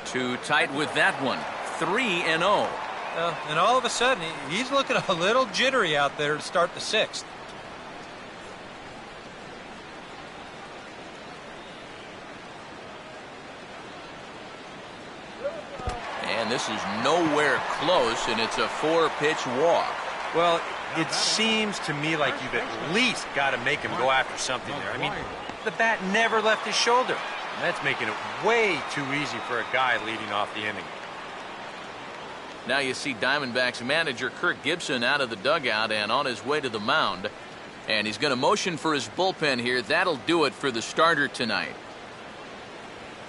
Too tight with that one. 3-0. And all of a sudden, he's looking a little jittery out there to start the 6th. And this is nowhere close, and it's a 4-pitch walk. Well, it seems to me like you've at least got to make him go after something there. I mean, the bat never left his shoulder. And that's making it way too easy for a guy leading off the inning. Now you see Diamondbacks manager Kirk Gibson out of the dugout and on his way to the mound. And he's going to motion for his bullpen here. That'll do it for the starter tonight.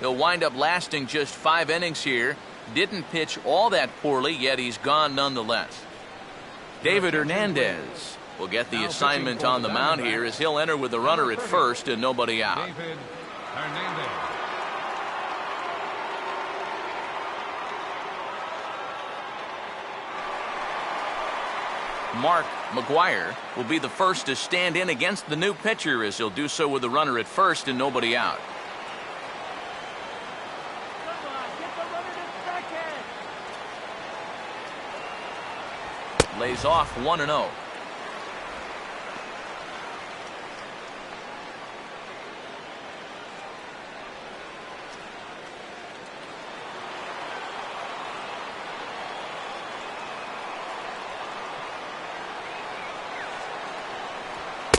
He'll wind up lasting just 5 innings here. Didn't pitch all that poorly, yet he's gone nonetheless. David Hernandez will get the assignment on the mound here as he'll enter with the runner at first and nobody out. David Hernandez. Mark McGuire will be the first to stand in against the new pitcher as he'll do so with the runner at first and nobody out. Come on, get the runner to second. Lays off 1-0.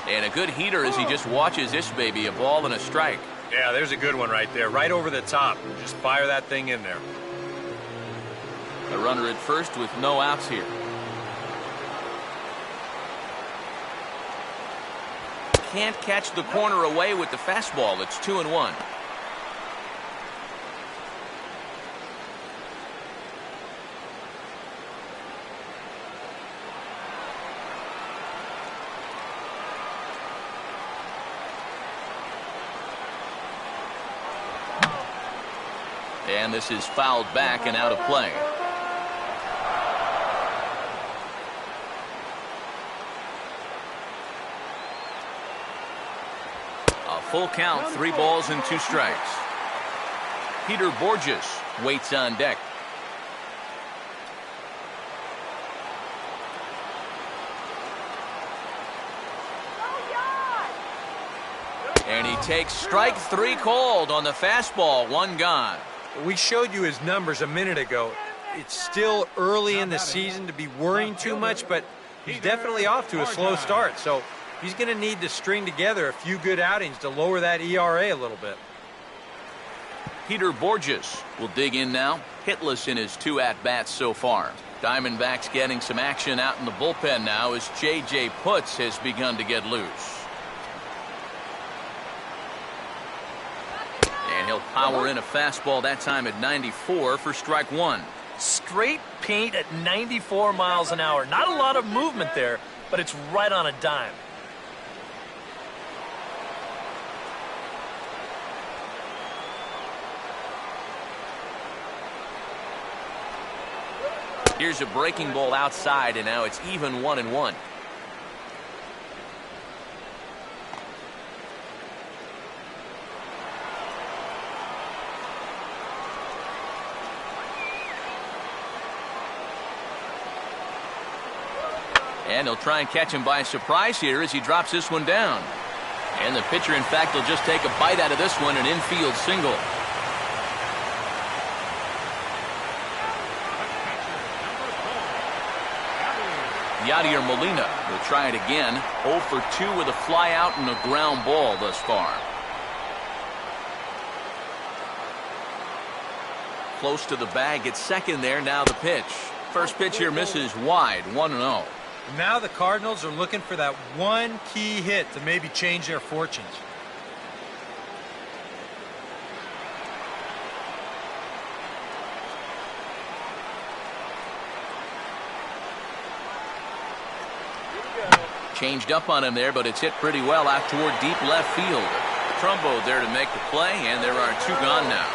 And a good heater as he just watches this baby, a ball and a strike. Yeah, there's a good one right there, right over the top. Just fire that thing in there. A runner at first with no outs here. Can't catch the corner away with the fastball. It's 2-1. And this is fouled back and out of play. A full count, 3 balls and 2 strikes. Peter Borges waits on deck. And he takes strike 3 called on the fastball, 1 gone. We showed you his numbers a minute ago. It's still early in the season to be worrying too much, but he's definitely off to a slow start. So he's going to need to string together a few good outings to lower that ERA a little bit. Peter Borges will dig in now, hitless in his 2 at-bats so far. Diamondbacks getting some action out in the bullpen now as J.J. Putz has begun to get loose. And he'll power in a fastball that time at 94 for strike 1. Straight paint at 94 miles an hour. Not a lot of movement there, but it's right on a dime. Here's a breaking ball outside, and now it's even 1-1. And he'll try and catch him by surprise here as he drops this one down. And the pitcher, in fact, will just take a bite out of this one, an infield single. Yadier Molina will try it again. 0 for 2 with a fly out and a ground ball thus far. Close to the bag at second there. Now the pitch. First pitch here misses wide, 1-0. Now the Cardinals are looking for that one key hit to maybe change their fortunes. Changed up on him there, but it's hit pretty well out toward deep left field. Trumbo there to make the play, and there are 2 gone now.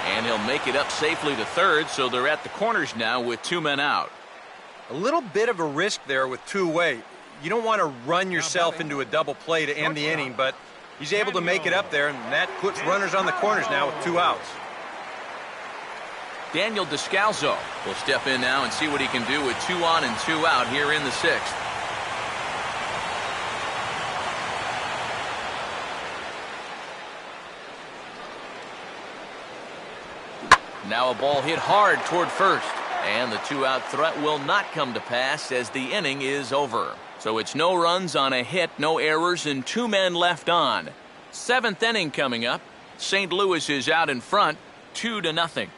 And he'll make it up safely to third, so they're at the corners now with 2 men out. A little bit of a risk there with 2 away. You don't want to run yourself into a double play to end the inning, but he's able to make it up there, and that puts runners on the corners now with 2 outs. Daniel Descalzo will step in now and see what he can do with 2 on and 2 out here in the 6th. Now a ball hit hard toward first. And the 2-out threat will not come to pass as the inning is over. So it's no runs on a hit, no errors, and 2 men left on. 7th inning coming up. St. Louis is out in front, 2-0.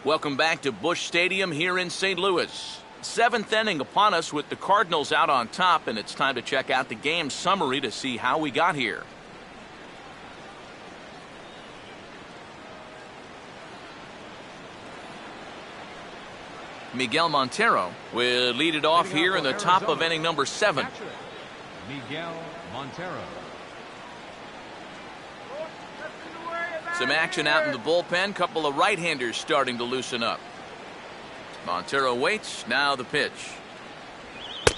Welcome back to Busch Stadium here in St. Louis. 7th inning upon us with the Cardinals out on top, and it's time to check out the game summary to see how we got here. Miguel Montero will lead it off here in the top of inning number 7. Miguel Montero. Some action out in the bullpen. Couple of right-handers starting to loosen up. Montero waits. Now the pitch.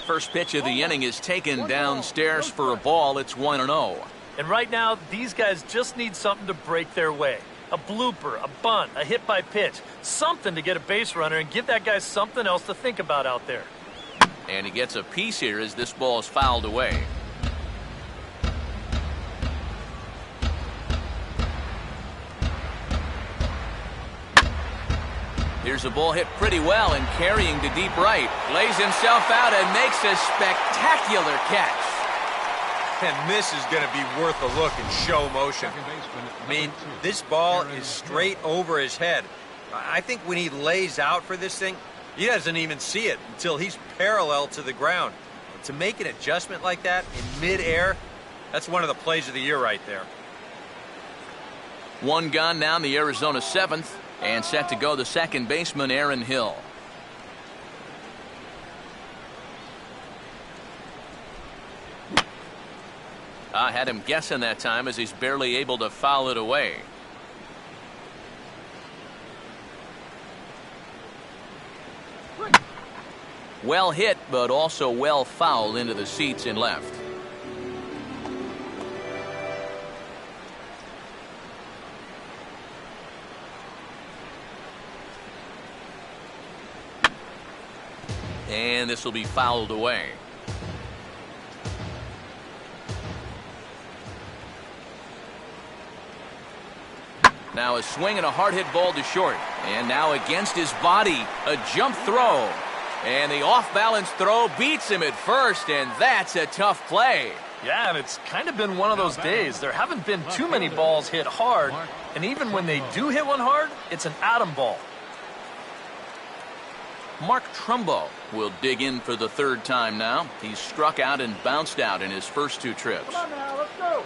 First pitch of the inning is taken downstairs for a ball. It's 1-0. And right now, these guys just need something to break their way. A blooper, a bunt, a hit by pitch. Something to get a base runner and give that guy something else to think about out there. And he gets a piece here as this ball is fouled away. Here's a ball hit pretty well and carrying to deep right. Lays himself out and makes a spectacular catch. And this is going to be worth a look in show motion. I mean, this ball is straight over his head. I think when he lays out for this thing, he doesn't even see it until he's parallel to the ground. To make an adjustment like that in midair, that's one of the plays of the year right there. One gone now in the Arizona 7th. And set to go the second baseman, Aaron Hill. I had him guessing that time as he's barely able to foul it away. Well hit, but also well fouled into the seats in left. And this will be fouled away. Now a swing and a hard hit ball to short. And now against his body, a jump throw. And the off-balance throw beats him at first, and that's a tough play. Yeah, and it's kind of been one of those days. There haven't been too many balls hit hard, and even when they do hit one hard, it's an atom ball. Mark Trumbo will dig in for the third time now. He's struck out and bounced out in his first 2 trips. Come on now, let's go.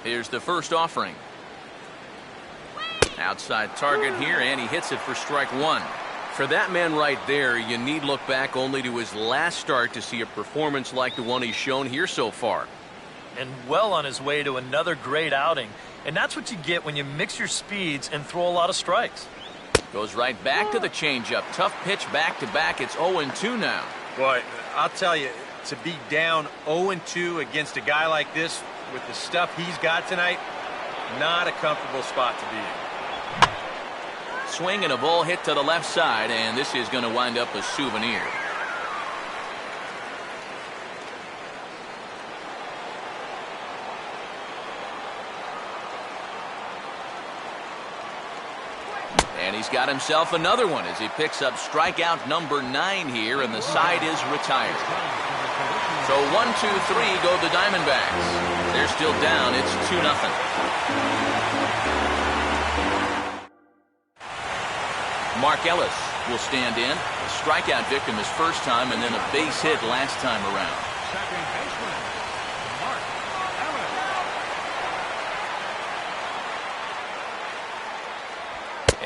Here's the first offering. Outside target here, and he hits it for strike 1. For that man right there, you need look back only to his last start to see a performance like the one he's shown here so far. And well on his way to another great outing. And that's what you get when you mix your speeds and throw a lot of strikes. Goes right back to the changeup. Tough pitch back-to-back. It's 0-2 now. Boy, I'll tell you, to be down 0-2 against a guy like this with the stuff he's got tonight, not a comfortable spot to be in. Swing and a ball hit to the left side, and this is going to wind up a souvenir. And he's got himself another one as he picks up strikeout number 9 here, and the side is retired. So 1-2-3 go the Diamondbacks. They're still down. It's 2-0. Mark Ellis will stand in. A strikeout victim his first time, and then a base hit last time around. Second baseman, Mark Ellis.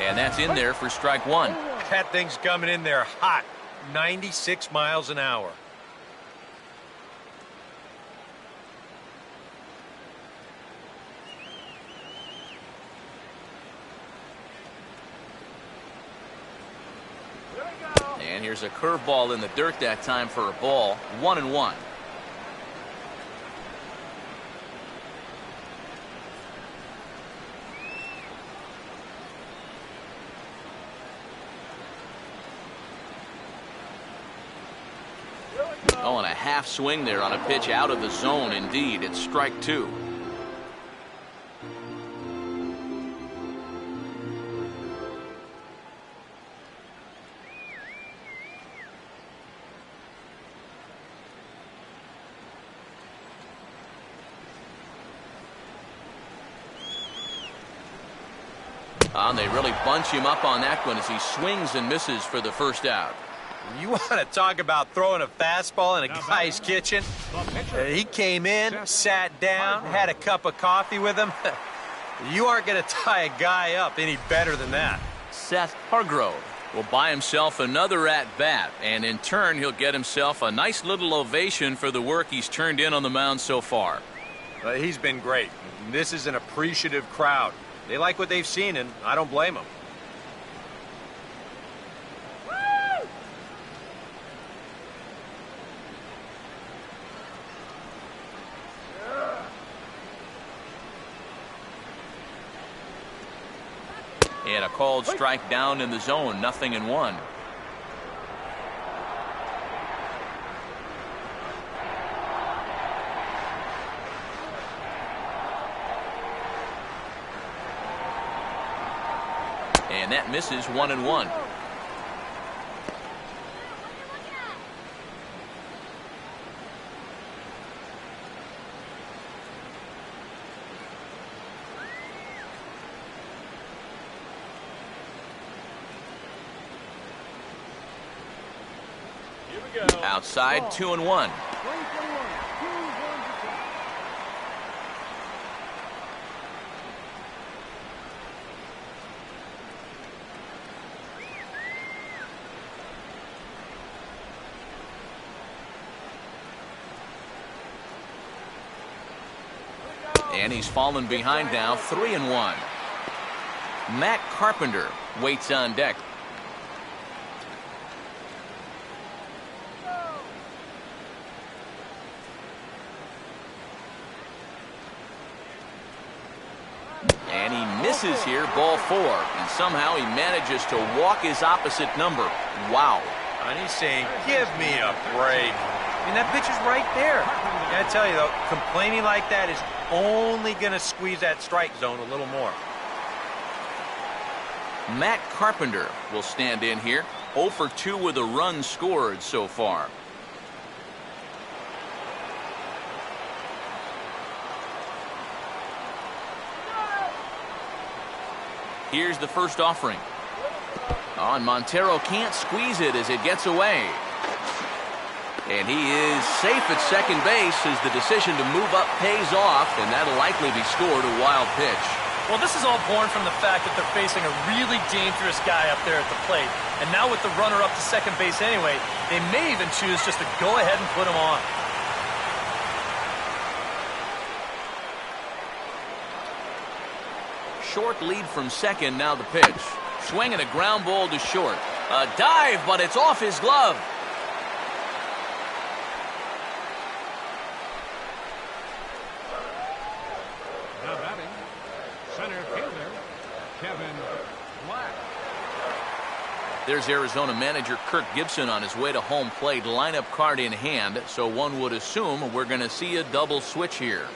And that's in there for strike 1. That thing's coming in there hot, 96 miles an hour. And here's a curveball in the dirt that time for a ball. 1-1. Oh, and a half swing there on a pitch out of the zone. Indeed, it's strike 2. And they really bunch him up on that one as he swings and misses for the first out. You want to talk about throwing a fastball in a guy's kitchen? He came in, sat down, had a cup of coffee with him. You aren't going to tie a guy up any better than that. Seth Hargrove will buy himself another at-bat, and in turn he'll get himself a nice little ovation for the work he's turned in on the mound so far. He's been great. This is an appreciative crowd. They like what they've seen, and I don't blame them. And a called strike down in the zone, 0-1. And that misses, 1-1. Outside, 2-1. And he's fallen behind now, 3-1. Matt Carpenter waits on deck. And he misses here, ball 4. And somehow he manages to walk his opposite number. Wow. And he's saying, give me a break. I mean, that pitch is right there. I tell you, though, complaining like that is only going to squeeze that strike zone a little more. Matt Carpenter will stand in here. 0 for 2 with a run scored so far. Here's the first offering. Oh, and Montero can't squeeze it as it gets away. And he is safe at second base as the decision to move up pays off, and that'll likely be scored a wild pitch. Well, this is all born from the fact that they're facing a really dangerous guy up there at the plate. And now with the runner up to second base anyway, they may even choose just to go ahead and put him on. Short lead from second, now the pitch. Swinging a ground ball to short. A dive, but it's off his glove. Now batting, center fielder, Kevin Black. There's Arizona manager Kirk Gibson on his way to home plate, lineup card in hand, so one would assume we're going to see a double switch here.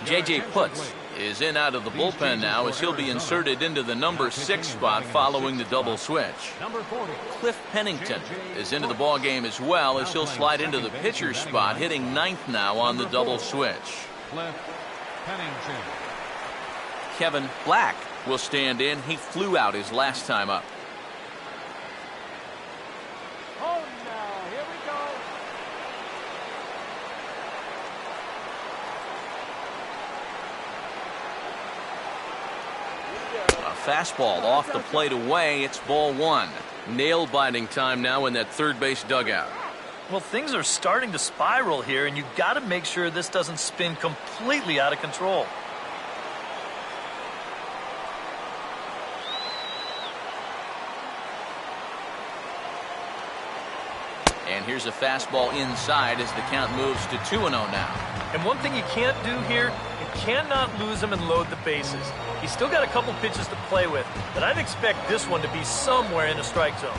J.J. Putz is in out of the bullpen now as he'll be inserted into the number 6 spot following the double switch. Cliff Pennington is into the ballgame as well as he'll slide into the pitcher's spot, hitting 9th now on the double switch. Cliff Pennington. Kevin Black will stand in. He flew out his last time up. Home now. Here we go. A fastball off the plate away. It's ball 1. Nail-biting time now in that third base dugout. Well, things are starting to spiral here, and you've got to make sure this doesn't spin completely out of control. And here's a fastball inside as the count moves to 2-0 now. And one thing you can't do here, you cannot lose him and load the bases. He's still got a couple pitches to play with, but I'd expect this one to be somewhere in the strike zone.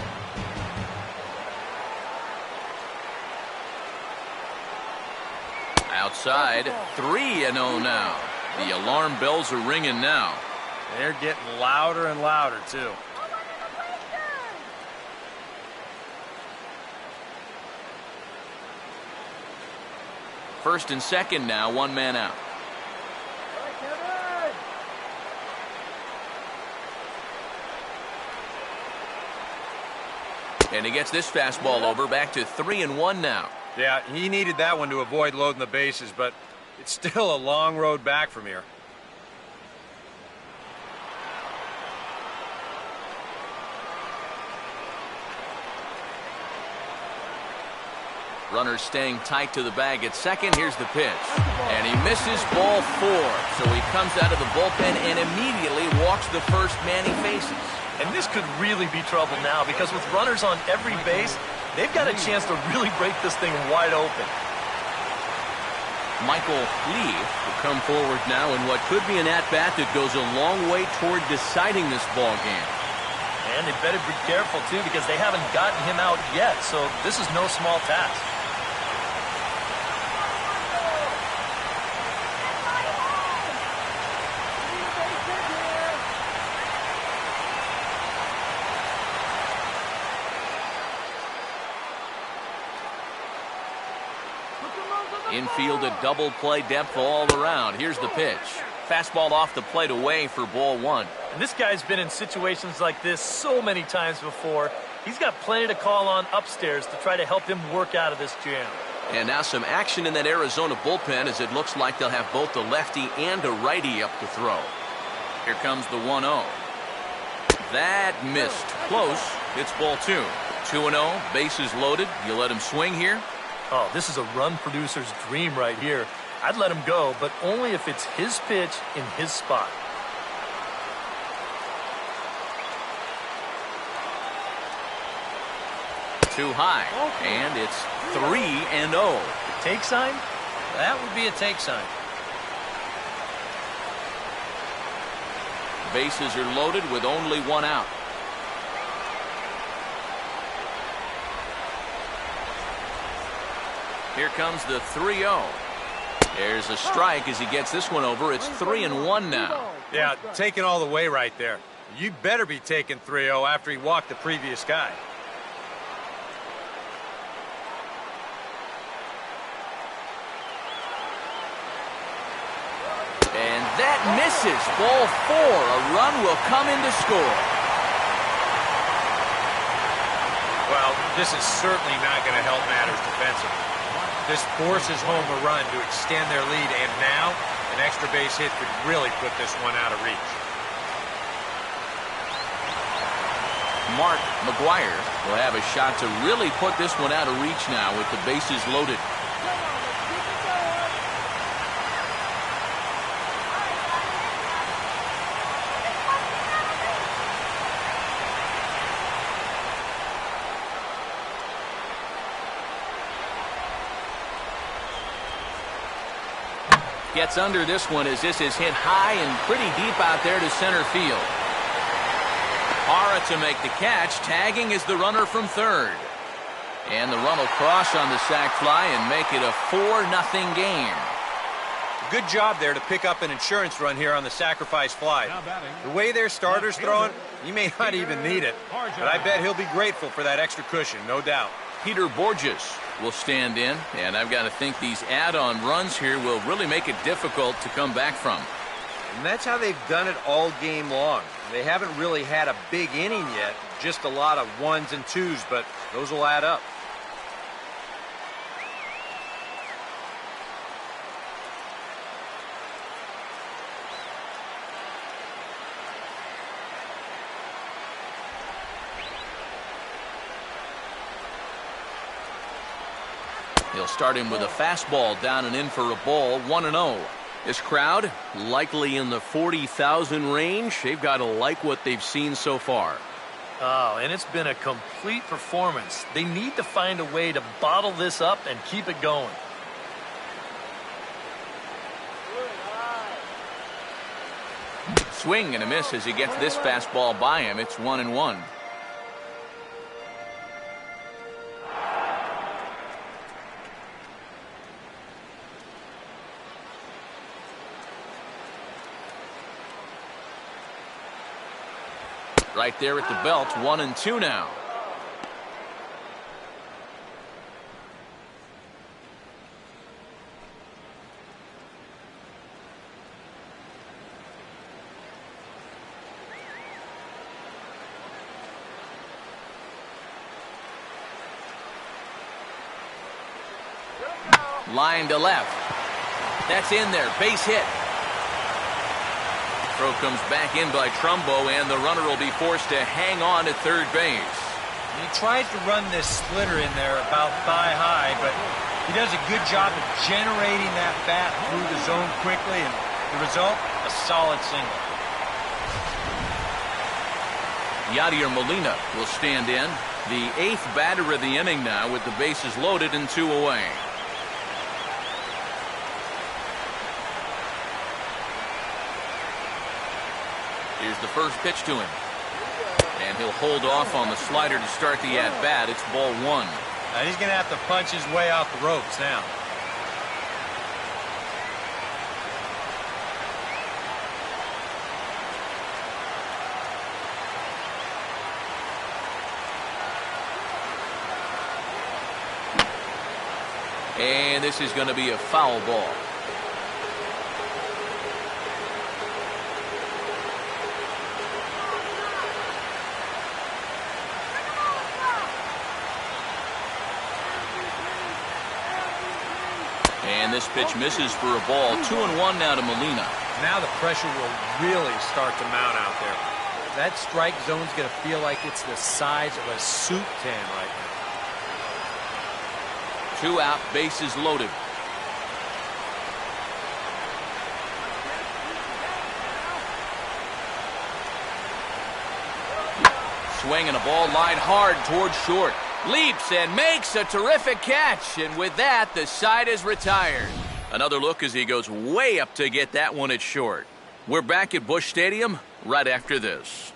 Outside, 3-0 now. The alarm bells are ringing now. They're getting louder and louder, too. First and second now, 1 man out. And he gets this fastball over, back to 3-1 now. Yeah, he needed that one to avoid loading the bases, but it's still a long road back from here. Runner staying tight to the bag at second. Here's the pitch. And he misses ball 4. So he comes out of the bullpen and immediately walks the first man he faces. And this could really be trouble now because with runners on every base, they've got a chance to really break this thing wide open. Michael Lee will come forward now in what could be an at-bat that goes a long way toward deciding this ball game. And they better be careful, too, because they haven't gotten him out yet, so this is no small task. Infield a double play depth all around. Here's the pitch. Fastball off the plate away for ball 1. And this guy's been in situations like this so many times before. He's got plenty to call on upstairs to try to help him work out of this jam. And now some action in that Arizona bullpen as it looks like they'll have both a lefty and a righty up to throw. Here comes the 1-0. That missed. Close. It's ball 2. 2-0. Bases loaded. You let him swing here? Oh, this is a run producer's dream right here. I'd let him go, but only if it's his pitch in his spot. Too high, and it's 3-0. Take sign? That would be a take sign. Bases are loaded with only 1 out. Here comes the 3-0. There's a strike as he gets this one over. It's 3-1 now. Yeah, taking all the way right there. You better be taking 3-0 after he walked the previous guy. And that misses. Ball 4. A run will come in to score. Well, this is certainly not going to help matters defensively. This forces home a run to extend their lead, and now an extra base hit could really put this one out of reach. Mark McGuire will have a shot to really put this one out of reach now with the bases loaded. Gets under this one as this is hit high and pretty deep out there to center field. Hara to make the catch. Tagging is the runner from third. And the run will cross on the sac fly and make it a 4-0 game. Good job there to pick up an insurance run here on the sacrifice fly. The way their starter's throwing, he may not even need it. But I bet he'll be grateful for that extra cushion, no doubt. Peter Borges will stand in, and I've got to think these add-on runs here will really make it difficult to come back from. And that's how they've done it all game long. They haven't really had a big inning yet, just a lot of 1s and 2s, but those will add up. He'll start him with a fastball down and in for a ball, 1-0. This crowd, likely in the 40,000 range. They've got to like what they've seen so far. Oh, and it's been a complete performance. They need to find a way to bottle this up and keep it going. Swing and a miss as he gets this fastball by him. It's 1-1. Right there at the belt, 1-2 now. Line to left. That's in there. Base hit. Throw comes back in by Trumbo, and the runner will be forced to hang on at third base. He tries to run this splitter in there about thigh high, but he does a good job of generating that bat through the zone quickly, and the result, a solid single. Yadier Molina will stand in. The 8th batter of the inning now with the bases loaded and 2 away. Here's the first pitch to him. And he'll hold off on the slider to start the at-bat. It's ball 1. Now he's going to have to punch his way off the ropes now. And this is going to be a foul ball. And this pitch misses for a ball. 2-1 now to Molina. Now the pressure will really start to mount out there. That strike zone's going to feel like it's the size of a soup can right now. 2 out, bases loaded. Swinging a ball line hard towards short. Leaps and makes a terrific catch. And with that, the side is retired. Another look as he goes way up to get that one at short. We're back at Busch Stadium right after this.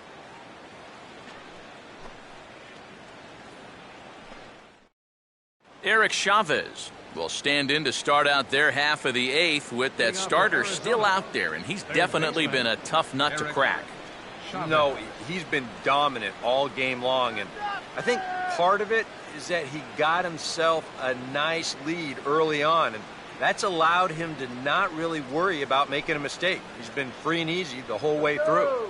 Eric Chavez will stand in to start out their half of the 8th with that starter still out there, and he's definitely been a tough nut to crack. No, he's been dominant all game long, and I think part of it is that he got himself a nice lead early on, and that's allowed him to not really worry about making a mistake. He's been free and easy the whole way through.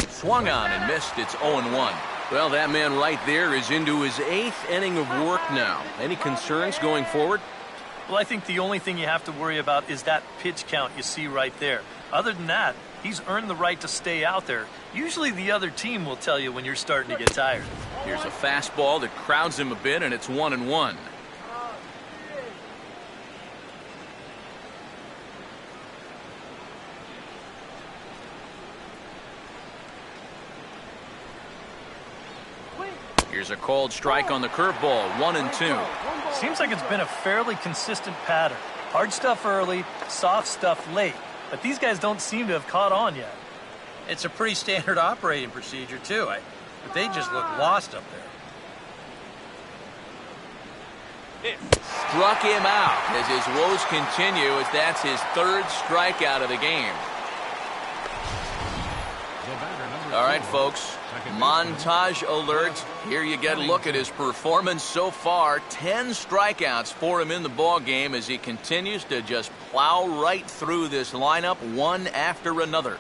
Swung on and missed. It's 0-1. Well, that man right there is into his 8th inning of work now. Any concerns going forward? Well, I think the only thing you have to worry about is that pitch count you see right there. Other than that, he's earned the right to stay out there. Usually the other team will tell you when you're starting to get tired. Here's a fastball that crowds him a bit, and it's 1-1. Here's a called strike on the curveball, 1-2. Seems like it's been a fairly consistent pattern. Hard stuff early, soft stuff late. But these guys don't seem to have caught on yet. It's a pretty standard operating procedure, too. But they just look lost up there. Struck him out as his woes continue, as that's his 3rd strikeout of the game. All right, folks, montage alert. Here you get a look at his performance so far. 10 strikeouts for him in the ball game as he continues to just plow right through this lineup one after another.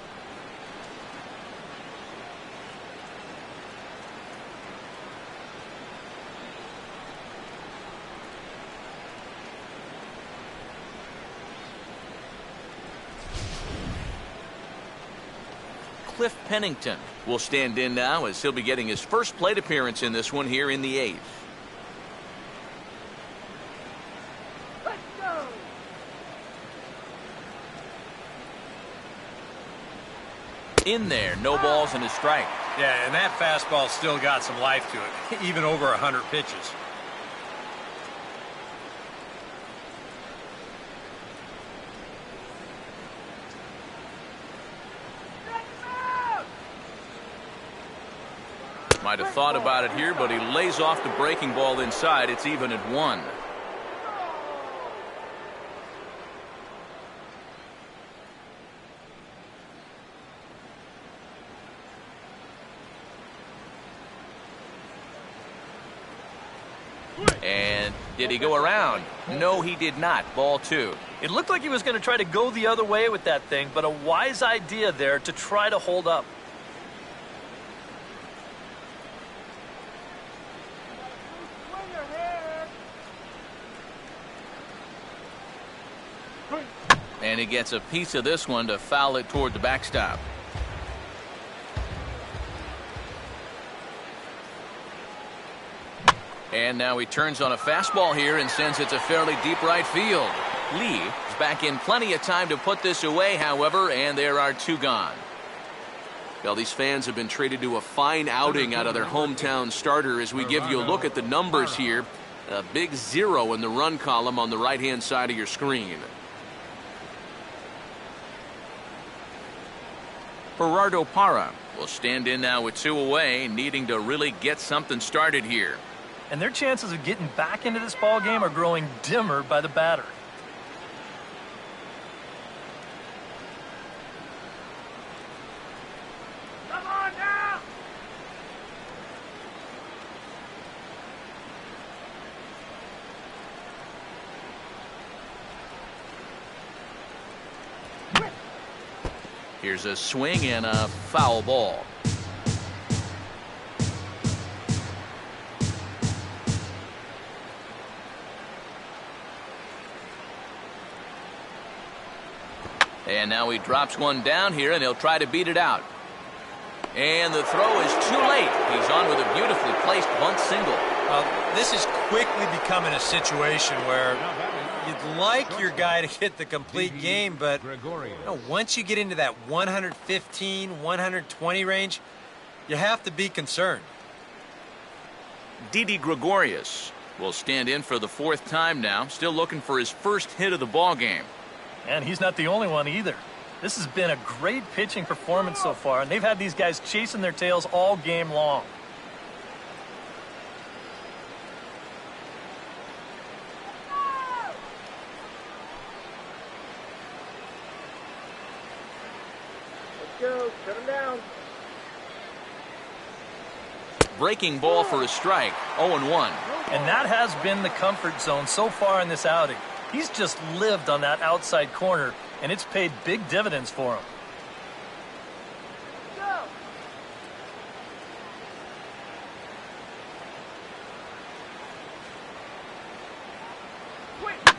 Cliff Pennington will stand in now as he'll be getting his first plate appearance in this one here in the 8th. Let's go! In there, no balls and a strike. Yeah, and that fastball still got some life to it, even over 100 pitches. Might have thought about it here, but he lays off the breaking ball inside. It's even at 1. And did he go around? No, he did not. Ball 2. It looked like he was going to try to go the other way with that thing, but a wise idea there to try to hold up. And he gets a piece of this one to foul it toward the backstop. And now he turns on a fastball here and sends it to fairly deep right field. Lee is back in plenty of time to put this away, however, and there are 2 gone. Well, these fans have been treated to a fine outing out of their hometown starter as we give you a look at the numbers here. A big 0 in the run column on the right-hand side of your screen. Gerardo Parra will stand in now with 2 away, needing to really get something started here. And their chances of getting back into this ball game are growing dimmer by the batter. Come on now! Here's a swing and a foul ball. And now he drops one down here, and he'll try to beat it out. And the throw is too late. He's on with a beautifully placed bunt single. This is quickly becoming a situation where you'd like your guy to hit the complete game, but once you get into that 115, 120 range, you have to be concerned. Didi Gregorius will stand in for the 4th time now, still looking for his first hit of the ball game. And he's not the only one either. This has been a great pitching performance so far, and they've had these guys chasing their tails all game long. Let's go. Shut him down. Breaking ball for a strike, 0-1. And that has been the comfort zone so far in this outing. He's just lived on that outside corner, and it's paid big dividends for him. Go. Quick.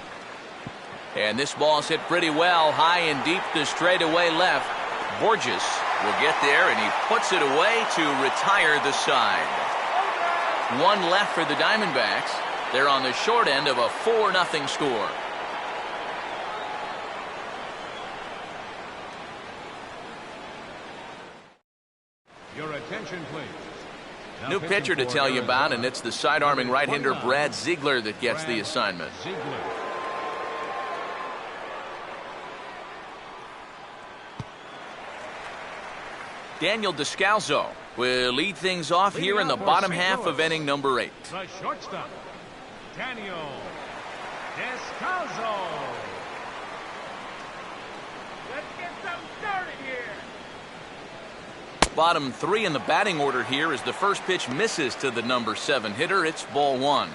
And this ball's hit pretty well, high and deep to straightaway left. Borges will get there, and he puts it away to retire the side. 1 left for the Diamondbacks. They're on the short end of a 4-0 score. Your attention, please. Now New pitcher to for tell you about, Arizona, and it's the side-arming right-hander 29, Brad Ziegler that gets the Brad assignment. Ziegler. Daniel Descalzo will lead things off here in the bottom half of inning number 8. The shortstop, Daniel Descalzo. Let's get something started here. Bottom 3 in the batting order here as the first pitch misses to the number 7 hitter. It's ball 1.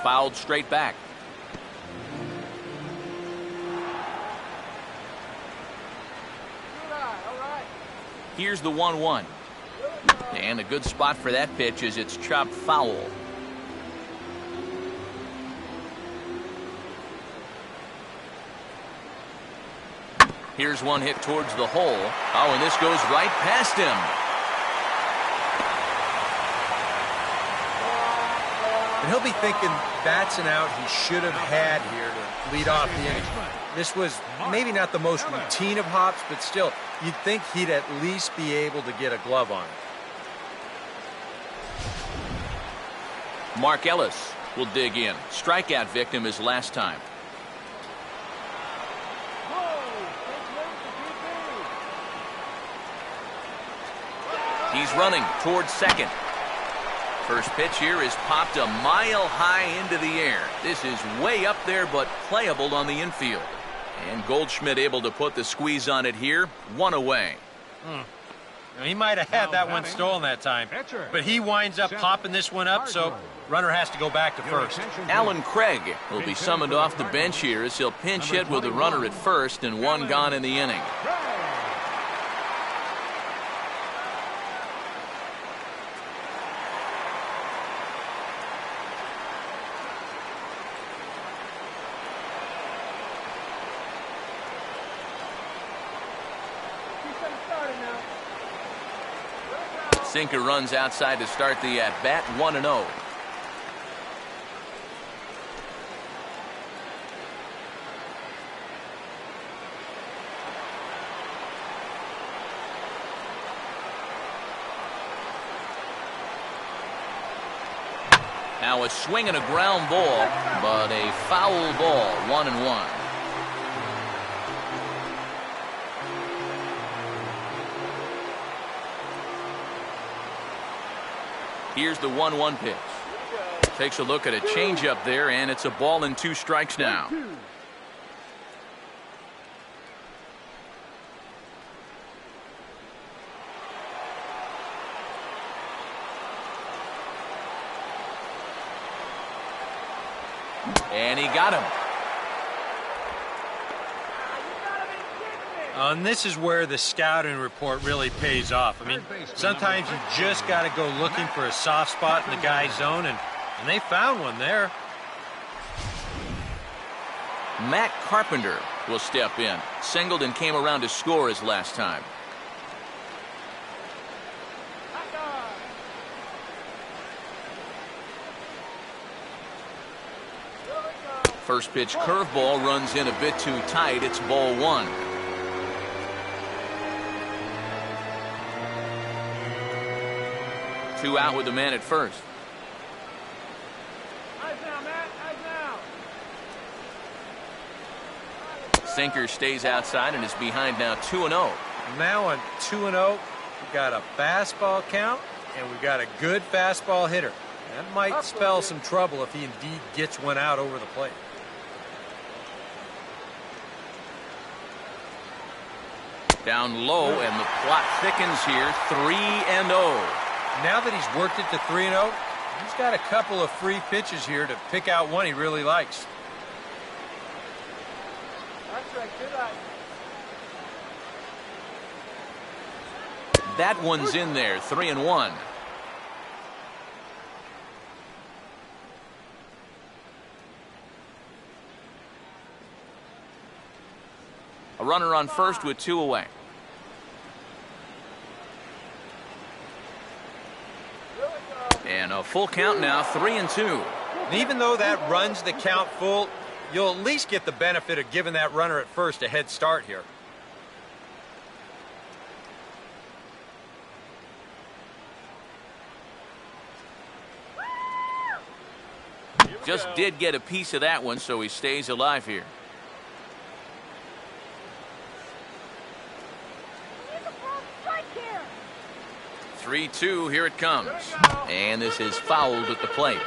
Fouled straight back. Here's the 1-1. And a good spot for that pitch as it's chopped foul. Here's one hit towards the hole. Oh, and this goes right past him. And he'll be thinking that's an out he should have had here to lead off the inning. This was maybe not the most routine of hops, but still, you'd think he'd at least be able to get a glove on it. Mark Ellis will dig in. Strikeout victim his last time. He's running towards second. First pitch here is popped a mile high into the air. This is way up there, but playable on the infield. And Goldschmidt able to put the squeeze on it here. 1 away. Now, he might have had that one stolen that time, but he winds up popping this one up, so runner has to go back to first. Alan Craig will be summoned off the bench here as he'll pinch hit with a runner at first and 1 gone in the inning. Sinker runs outside to start the at-bat, 1-0. Now a swing and a ground ball, but a foul ball, 1-1. Here's the 1-1 pitch. Takes a look at a changeup there, and it's a ball and 2 strikes now. And he got him. And this is where the scouting report really pays off. I mean, sometimes you just got to go looking for a soft spot in the guy's zone, and they found one there. Matt Carpenter will step in. Singled and came around to score his last time. First pitch curveball runs in a bit too tight. It's ball 1. Two out with the man at first. Eyes now, Matt. Eyes now. Sinker stays outside and is behind now 2-0. Now on 2-0, we got a fastball count, and we got a good fastball hitter. That might spell some trouble if he indeed gets one out over the plate. Down low, and the plot thickens here. 3-0. Now that he's worked it to 3-0, he's got a couple of free pitches here to pick out one he really likes. That's right. Good eye. That one's in there. 3-1. A runner on first with 2 away. And a full count now, 3-2. And even though that runs the count full, you'll at least get the benefit of giving that runner at first a head start here. Just did get a piece of that one, so he stays alive here. 3-2, here it comes. And this is fouled at the plate.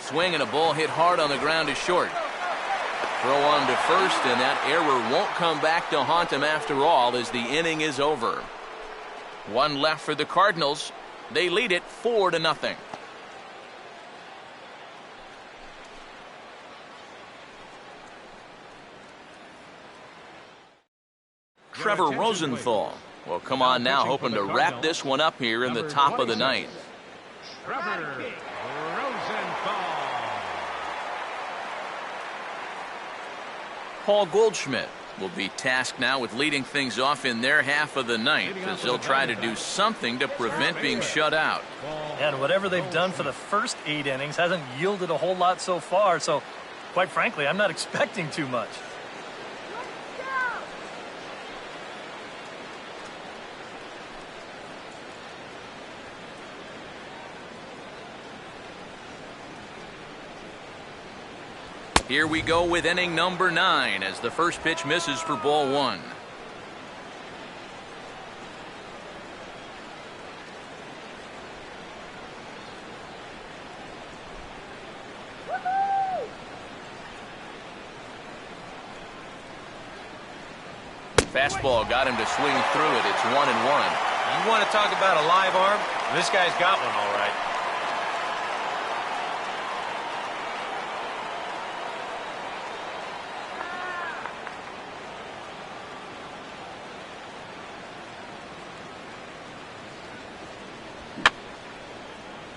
Swing and a ball hit hard on the ground to short. Throw on to first, and that error won't come back to haunt him after all as the inning is over. One left for the Cardinals. They lead it 4-0. Trevor Rosenthal will come on now, hoping to wrap this one up here in the top of the ninth. Trevor Rosenthal. Paul Goldschmidt will be tasked now with leading things off in their half of the ninth, as they'll try to do something to prevent being shut out. And whatever they've done for the first 8 innings hasn't yielded a whole lot so far, so quite frankly, I'm not expecting too much. Here we go with inning number 9 as the first pitch misses for ball 1. Fastball got him to swing through it. It's 1-1. You want to talk about a live arm? This guy's got one all right.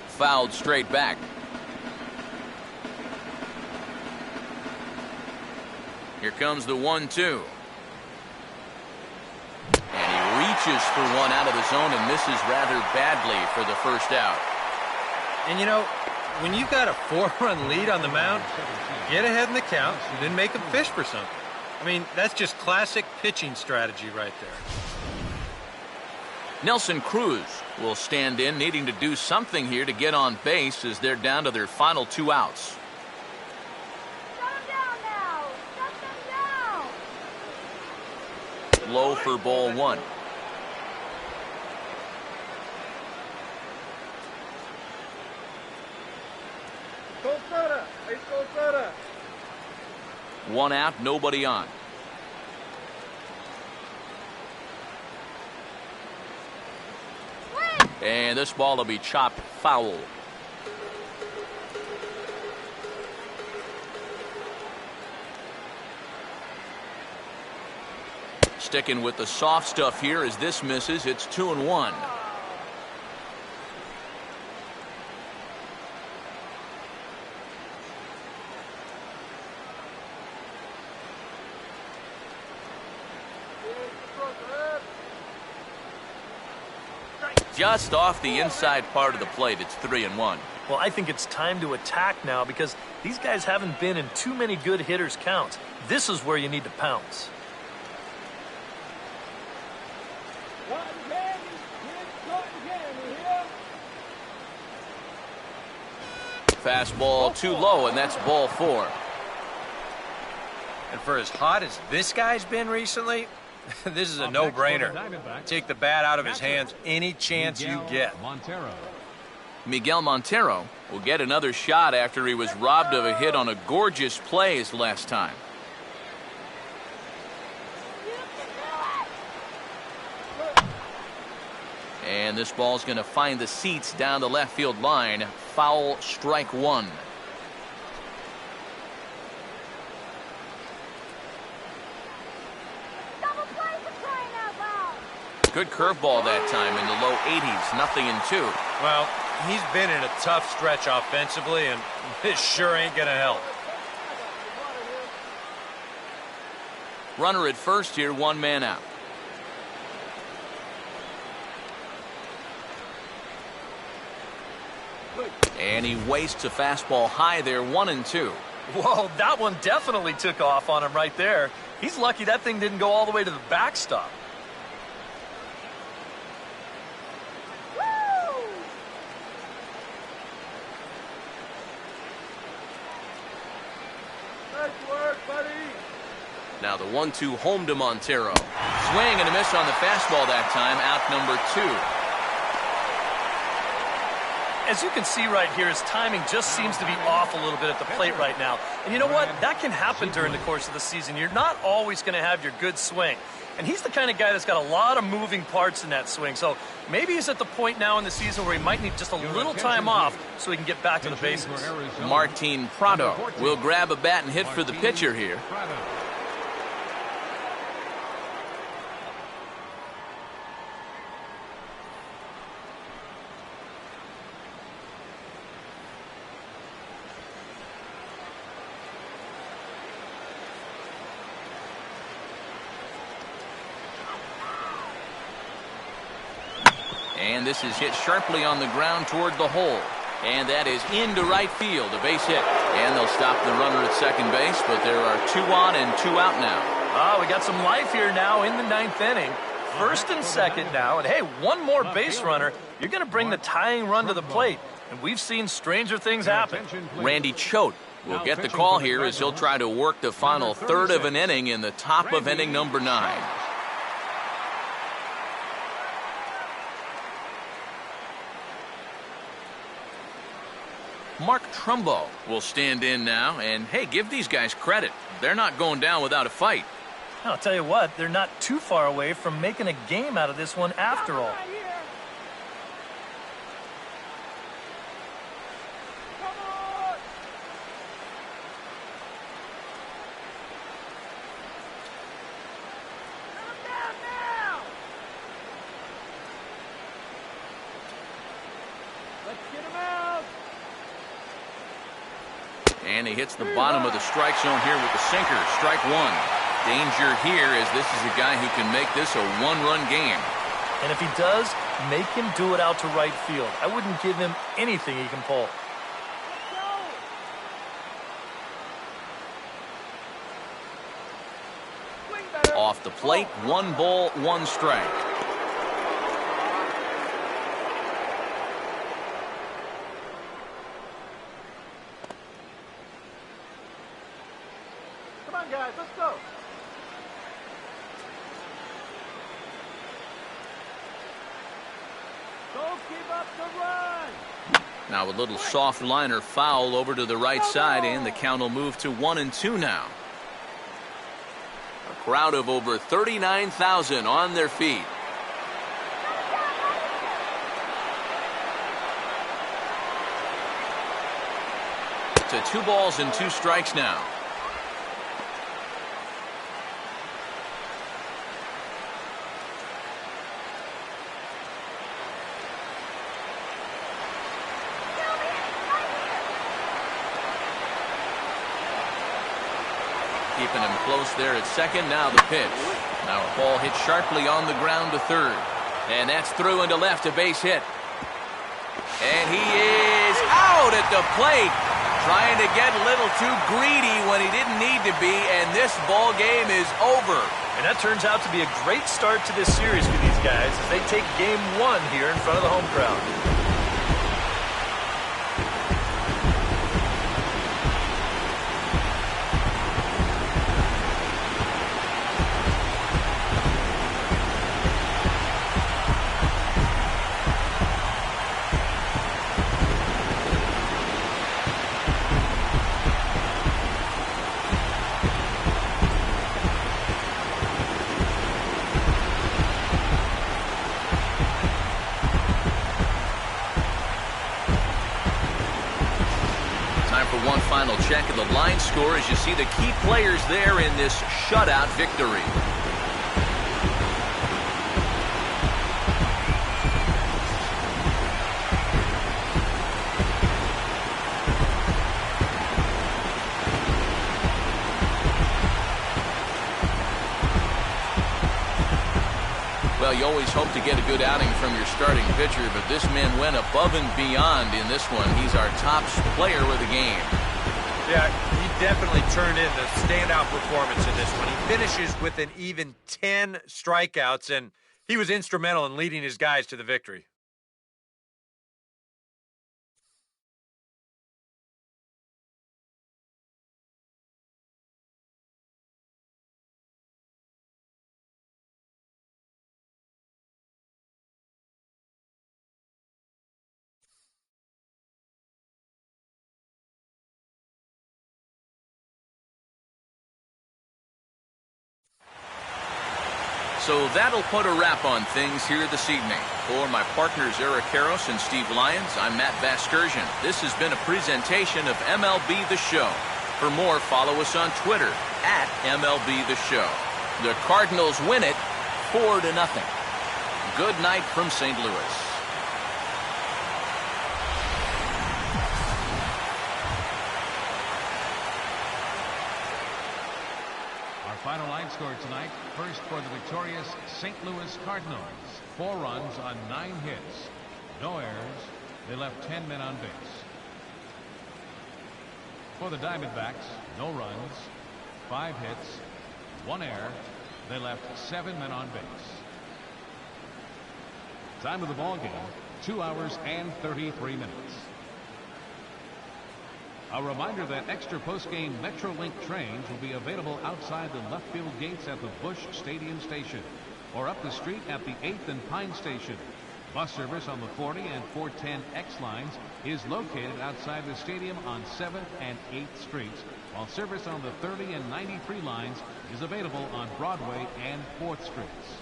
Fouled straight back. Here comes the 1-2. And he reaches for one out of the zone and misses rather badly for the first out. And you know, when you've got a 4-run lead on the mound, get ahead in the count and then make them fish for something. I mean, that's just classic pitching strategy right there. Nelson Cruz will stand in, needing to do something here to get on base as they're down to their final 2 outs. Shut them down now. Shut them down. Low for ball 1. One out, nobody on. And this ball will be chopped foul. Sticking with the soft stuff here as this misses. It's 2-1. Just off the inside part of the plate, it's 3-1. Well, I think it's time to attack now because these guys haven't been in too many good hitters' counts. This is where you need to pounce. Fastball too low, and that's ball 4. And for as hot as this guy's been recently, this is a no-brainer. Take the bat out of his hands any chance you get. Miguel Montero will get another shot after he was robbed of a hit on a gorgeous play his last time. And this ball's going to find the seats down the left field line. Foul, strike 1. Good curveball that time in the low 80s, 0-2. Well, he's been in a tough stretch offensively, and this sure ain't gonna help. Runner at first here, 1 man out. And he wastes a fastball high there, 1-2. Whoa, that one definitely took off on him right there. He's lucky that thing didn't go all the way to the backstop. Now the 1-2 home to Montero. Swing and a miss on the fastball that time, out number 2. As you can see right here, his timing just seems to be off a little bit at the plate right now. And you know what? That can happen during the course of the season. You're not always going to have your good swing. And he's the kind of guy that's got a lot of moving parts in that swing. So maybe he's at the point now in the season where he might need just a little time off so he can get back to the bases. Martin Prado will grab a bat and hit for the pitcher here. And this is hit sharply on the ground toward the hole. And that is into right field, a base hit. And they'll stop the runner at second base, but there are 2 on and 2 out now. We got some life here now in the 9th inning. First and second now. And hey, one more base runner. You're going to bring the tying run to the plate. And we've seen stranger things happen. Randy Choate will get the call here as he'll try to work the final third of an inning in the top of inning number 9. Mark Trumbo will stand in now, and hey, give these guys credit. They're not going down without a fight. I'll tell you what, they're not too far away from making a game out of this one after all. And he hits the bottom of the strike zone here with the sinker. Strike one. Danger here as this is a guy who can make this a one-run game. And if he does, make him do it out to right field. I wouldn't give him anything he can pull. Off the plate, 1 ball, 1 strike. Come on, guys, let's go. Don't give up the run. Now a little soft liner foul over to the right side, and the count will move to 1-2 now. A crowd of over 39,000 on their feet. To 2 balls and 2 strikes now. Keeping him close there at second. Now the pitch. Now a ball hit sharply on the ground to third. And that's through into left, a base hit. And he is out at the plate. Trying to get a little too greedy when he didn't need to be, and this ball game is over. And that turns out to be a great start to this series for these guys as they take game 1 here in front of the home crowd. Final check of the line score as you see the key players there in this shutout victory. Well, you always hope to get a good outing from your starting pitcher, but this man went above and beyond in this one. He's our top player of the game. Yeah, he definitely turned in the standout performance in this one. He finishes with an even 10 strikeouts, and he was instrumental in leading his guys to the victory. So that'll put a wrap on things here this evening. For my partners Eric Karros and Steve Lyons, I'm Matt Vasgersian. This has been a presentation of MLB The Show. For more, follow us on Twitter at MLB The Show. The Cardinals win it 4-0. Good night from St. Louis. Final line score tonight. First for the victorious St. Louis Cardinals. 4 runs on 9 hits. No errors. They left 10 men on base. For the Diamondbacks, no runs, 5 hits, 1 error. They left 7 men on base. Time of the ball game, 2 hours and 33 minutes. A reminder that extra postgame Metrolink trains will be available outside the left field gates at the Busch Stadium station or up the street at the 8th and Pine station. Bus service on the 40 and 410X lines is located outside the stadium on 7th and 8th streets, while service on the 30 and 93 lines is available on Broadway and 4th streets.